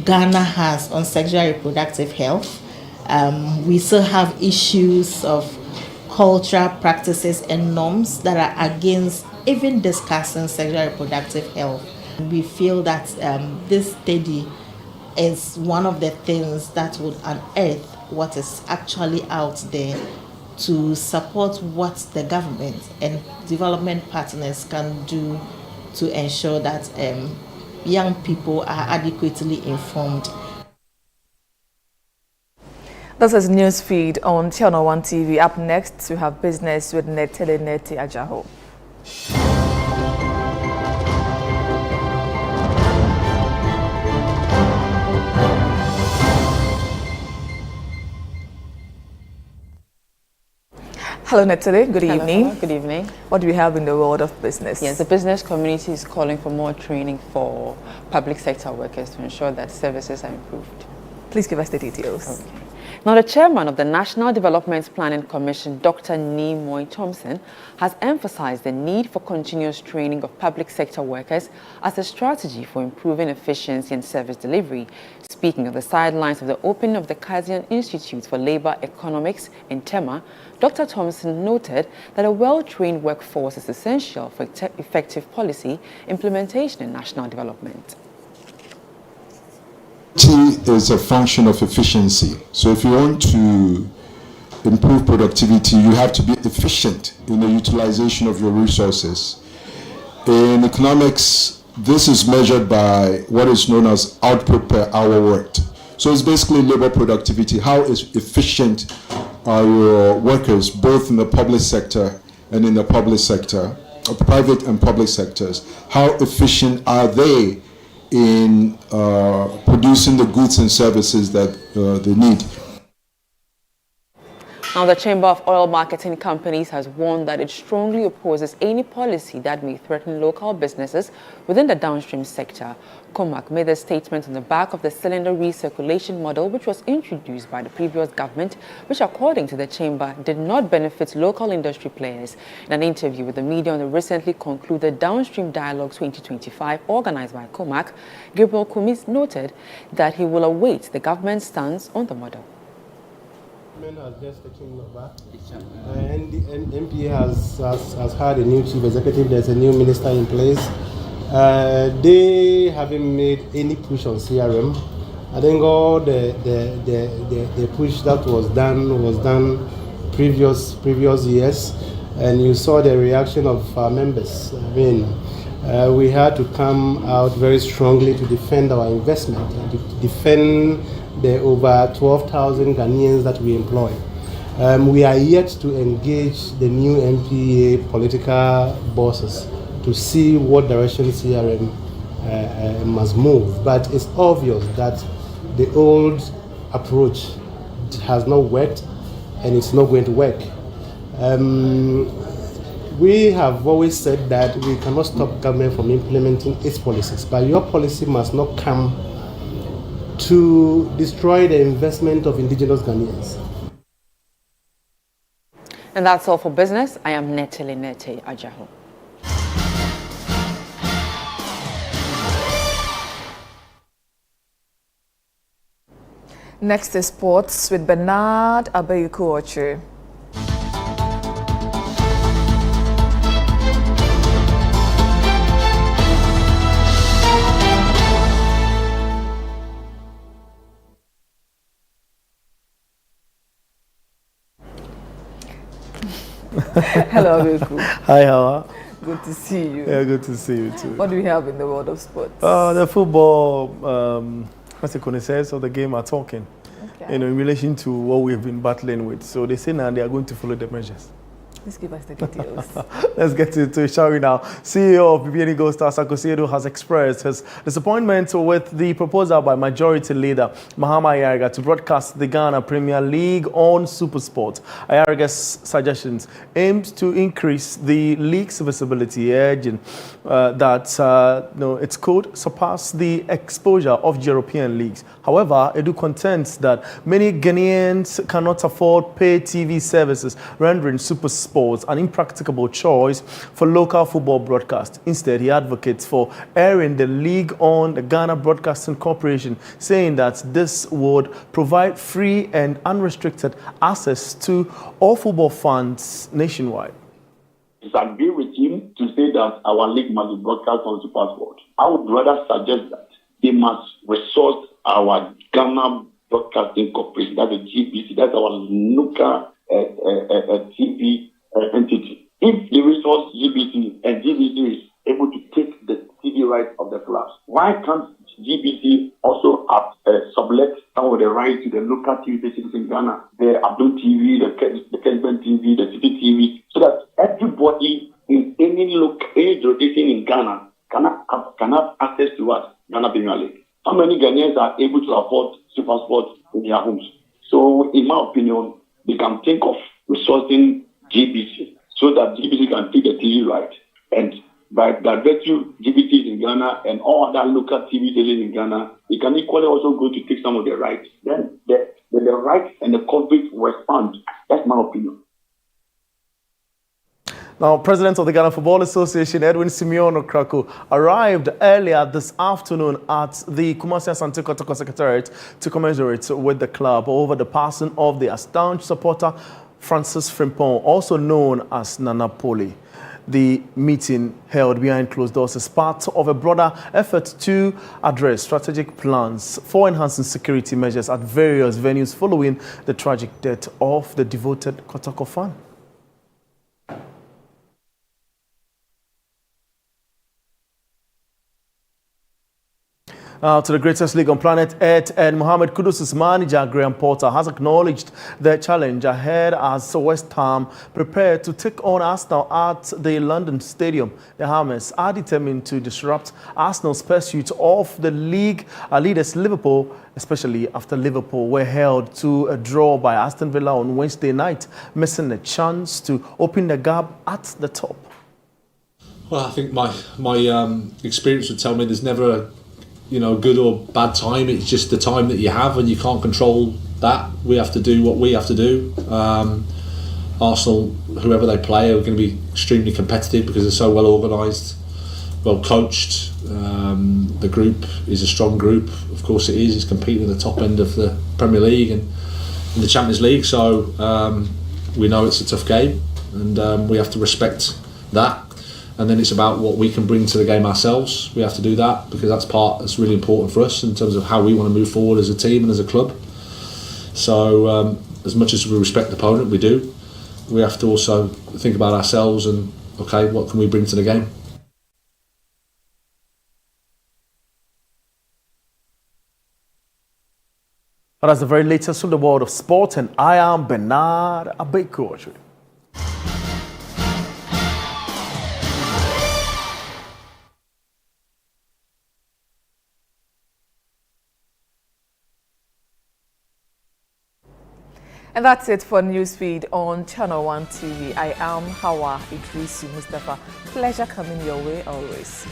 Speaker 14: Ghana has on sexual reproductive health. We still have issues of cultural practices and norms that are against even discussing sexual reproductive health. We feel that this study is one of the things that would unearth what is actually out there to support what the government and development partners can do to ensure that young people are adequately informed.
Speaker 3: This is Newsfeed on Channel 1 TV. Up next, we have business with Netele Neti Ajaho. Hello Netele, good evening.
Speaker 15: Hello, good evening.
Speaker 3: What do we have in the world of business?
Speaker 15: Yes, the business community is calling for more training for public sector workers to ensure that services are improved.
Speaker 3: Please give us the details.
Speaker 15: Okay. Now, the chairman of the National Development Planning Commission, Dr. Nimoy Thompson, has emphasized the need for continuous training of public sector workers as a strategy for improving efficiency and service delivery. Speaking on the sidelines of the opening of the Kaizen Institute for Labor Economics in Tema, Dr. Thompson noted that a well-trained workforce is essential for effective policy implementation and national development.
Speaker 20: T is a function of efficiency. So if you want to
Speaker 16: improve productivity, you have to be efficient in the utilization of your resources. In economics, this is measured by what is known as output per hour worked. So it's basically labor productivity. How efficient are your workers, both in the public sector and in the public sector, private and public sectors? How efficient are they in producing the goods and services that they need?
Speaker 15: Now, the Chamber of Oil Marketing Companies has warned that it strongly opposes any policy that may threaten local businesses within the downstream sector. COMAC made a statement on the back of the cylinder recirculation model, which was introduced by the previous government, which, according to the Chamber, did not benefit local industry players. In an interview with the media on the recently concluded Downstream Dialogue 2025, organized by COMAC, Gabriel Kumis noted that he will await the government's stance on the model.
Speaker 17: Has just taken over, and the MP has had a new chief executive. There's a new minister in place. They haven't made any push on CRM. I think all the push that was done previous years, and you saw the reaction of our members. I mean, we had to come out very strongly to defend our investment and to defend the over 12,000 Ghanaians that we employ. We are yet to engage the new MPA political bosses to see what direction CRM must move. But it's obvious that the old approach has not worked and it's not going to work. We have always said that we cannot stop government from implementing its policies, but your policy must not come to destroy the investment of indigenous Ghanaians.
Speaker 15: And that's all for business. I am Netele Nete Ajaho.
Speaker 3: Next is sports with Bernard Abayukuoche. Hello, Abeku.
Speaker 19: Hi, Hawa.
Speaker 3: Good to see you.
Speaker 19: Yeah, good to see you too.
Speaker 3: What do we have in the world of sports?
Speaker 19: The football, what's the consensus of the game are talking, okay, in relation to what we've been battling with. So they say now they are going to follow the measures.
Speaker 3: Let's give us the details.
Speaker 19: Let's get to it, shall we now? CEO of BBN Gold Stars, Akwatia, has expressed his disappointment with the proposal by Majority Leader Mahama Ayariga to broadcast the Ghana Premier League on SuperSport. Ayariga's suggestions aimed to increase the league's visibility, urging that it could surpass the exposure of European leagues. However, Edu contends that many Ghanaians cannot afford pay TV services, rendering SuperSport an impracticable choice for local football broadcast. Instead, he advocates for airing the league on the Ghana Broadcasting Corporation, saying that this would provide free and unrestricted access to all football fans nationwide.
Speaker 20: I agree with him to say that our league must be broadcast on SuperSport. I would rather suggest that they must resource our Ghana Broadcasting Corporation, that's the GBC, that's our local TV entity. If the resource GBC and GBC is able to take the TV rights of the clubs, why can't GBC also sublet some of the rights to the local TV stations in Ghana, the Abdul TV, the Kesben TV, the City TV, so that everybody in any jurisdiction in Ghana can have access to what? Ghana Premier League. How many Ghanaians are able to afford SuperSport in their homes? So, in my opinion, they can think of resourcing GBC so that GBC can take the TV right. And by that virtue, GBC is in Ghana and all other local TV stations in Ghana, they can equally also go to take some of the rights. Then the rights and the coverage will expand. That's my opinion.
Speaker 19: Now, President of the Ghana Football Association, Edwin Simeon Okraku, arrived earlier this afternoon at the Kumasi Asante Kotoko Secretariat to commemorate with the club over the passing of the staunch supporter Francis Frimpong, also known as Nana Poli. The meeting held behind closed doors is part of a broader effort to address strategic plans for enhancing security measures at various venues following the tragic death of the devoted Kotoko fan. To the greatest league on planet Earth, and Mohamed Kudus' manager Graham Potter has acknowledged the challenge ahead as West Ham prepare to take on Arsenal at the London Stadium. The Hammers are determined to disrupt Arsenal's pursuit of the league leaders Liverpool, especially after Liverpool were held to a draw by Aston Villa on Wednesday night, missing a chance to open the gap at the top.
Speaker 12: Well, I think my experience would tell me there's never a good or bad time. It's just the time that you have, and you can't control that. We have to do what we have to do. Arsenal, whoever they play, are going to be extremely competitive because they're so well organised, well coached. The group is a strong group. Of course it is. It's competing at the top end of the Premier League and in the Champions League. So we know it's a tough game, and we have to respect that. And then it's about what we can bring to the game ourselves. We have to do that because that's really important for us in terms of how we want to move forward as a team and as a club. So as much as we respect the opponent, we have to also think about ourselves and, okay, what can we bring to the game?
Speaker 19: And that's the very latest from the world of sport, and I am Bernard Abekoju.
Speaker 3: And that's it for Newsfeed on Channel 1 TV. I am Hawa Idrisu Mustafa. Pleasure coming your way always.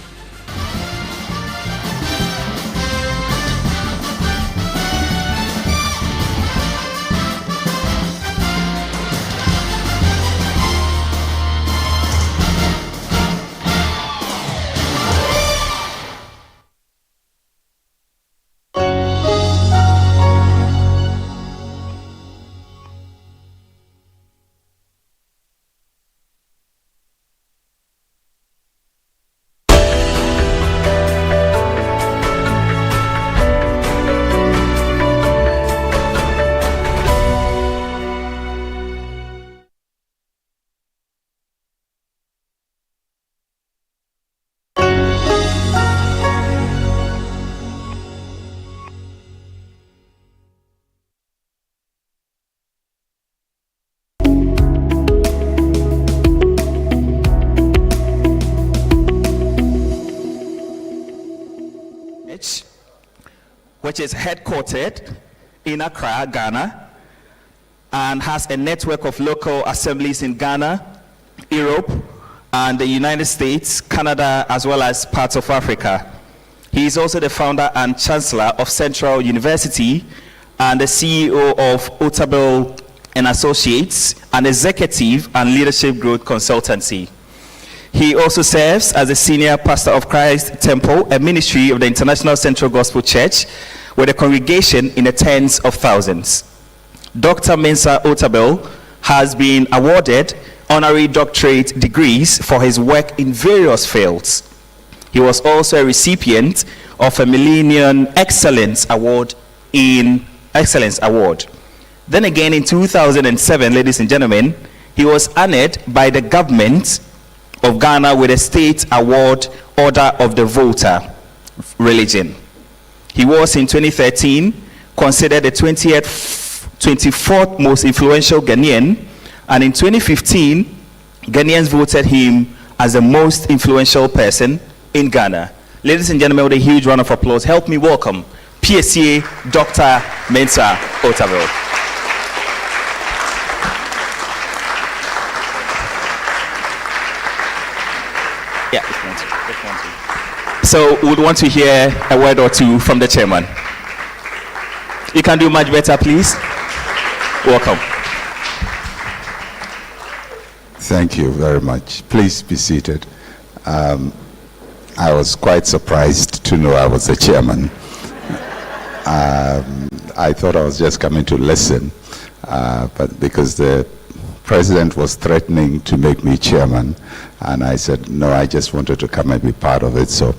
Speaker 18: Which is headquartered in Accra, Ghana, and has a network of local assemblies in Ghana, Europe, and the United States, Canada, as well as parts of Africa. He is also the founder and chancellor of Central University and the CEO of Otabil and Associates, an executive and leadership growth consultancy. He also serves as the senior pastor of Christ Temple, a ministry of the International Central Gospel Church, with a congregation in the tens of thousands. Dr. Mensa Otabil has been awarded honorary doctorate degrees for his work in various fields. He was also a recipient of a Millennium Excellence Award Then again, in 2007, ladies and gentlemen, he was honored by the government of Ghana with a state award, Order of the Volta religion. He was in 2013 considered the 24th most influential Ghanaian, and in 2015 Ghanaians voted him as the most influential person in Ghana. Ladies and gentlemen, with a huge round of applause, help me welcome PSA Dr. Mensa Otabil. Yeah, so we would want to hear a word or two from the chairman. You can do much better, please. Welcome.
Speaker 22: Thank you very much. Please be seated. I was quite surprised to know I was the chairman. I thought I was just coming to listen, but because the president was threatening to make me chairman, and I said, no, I just wanted to come and be part of it. So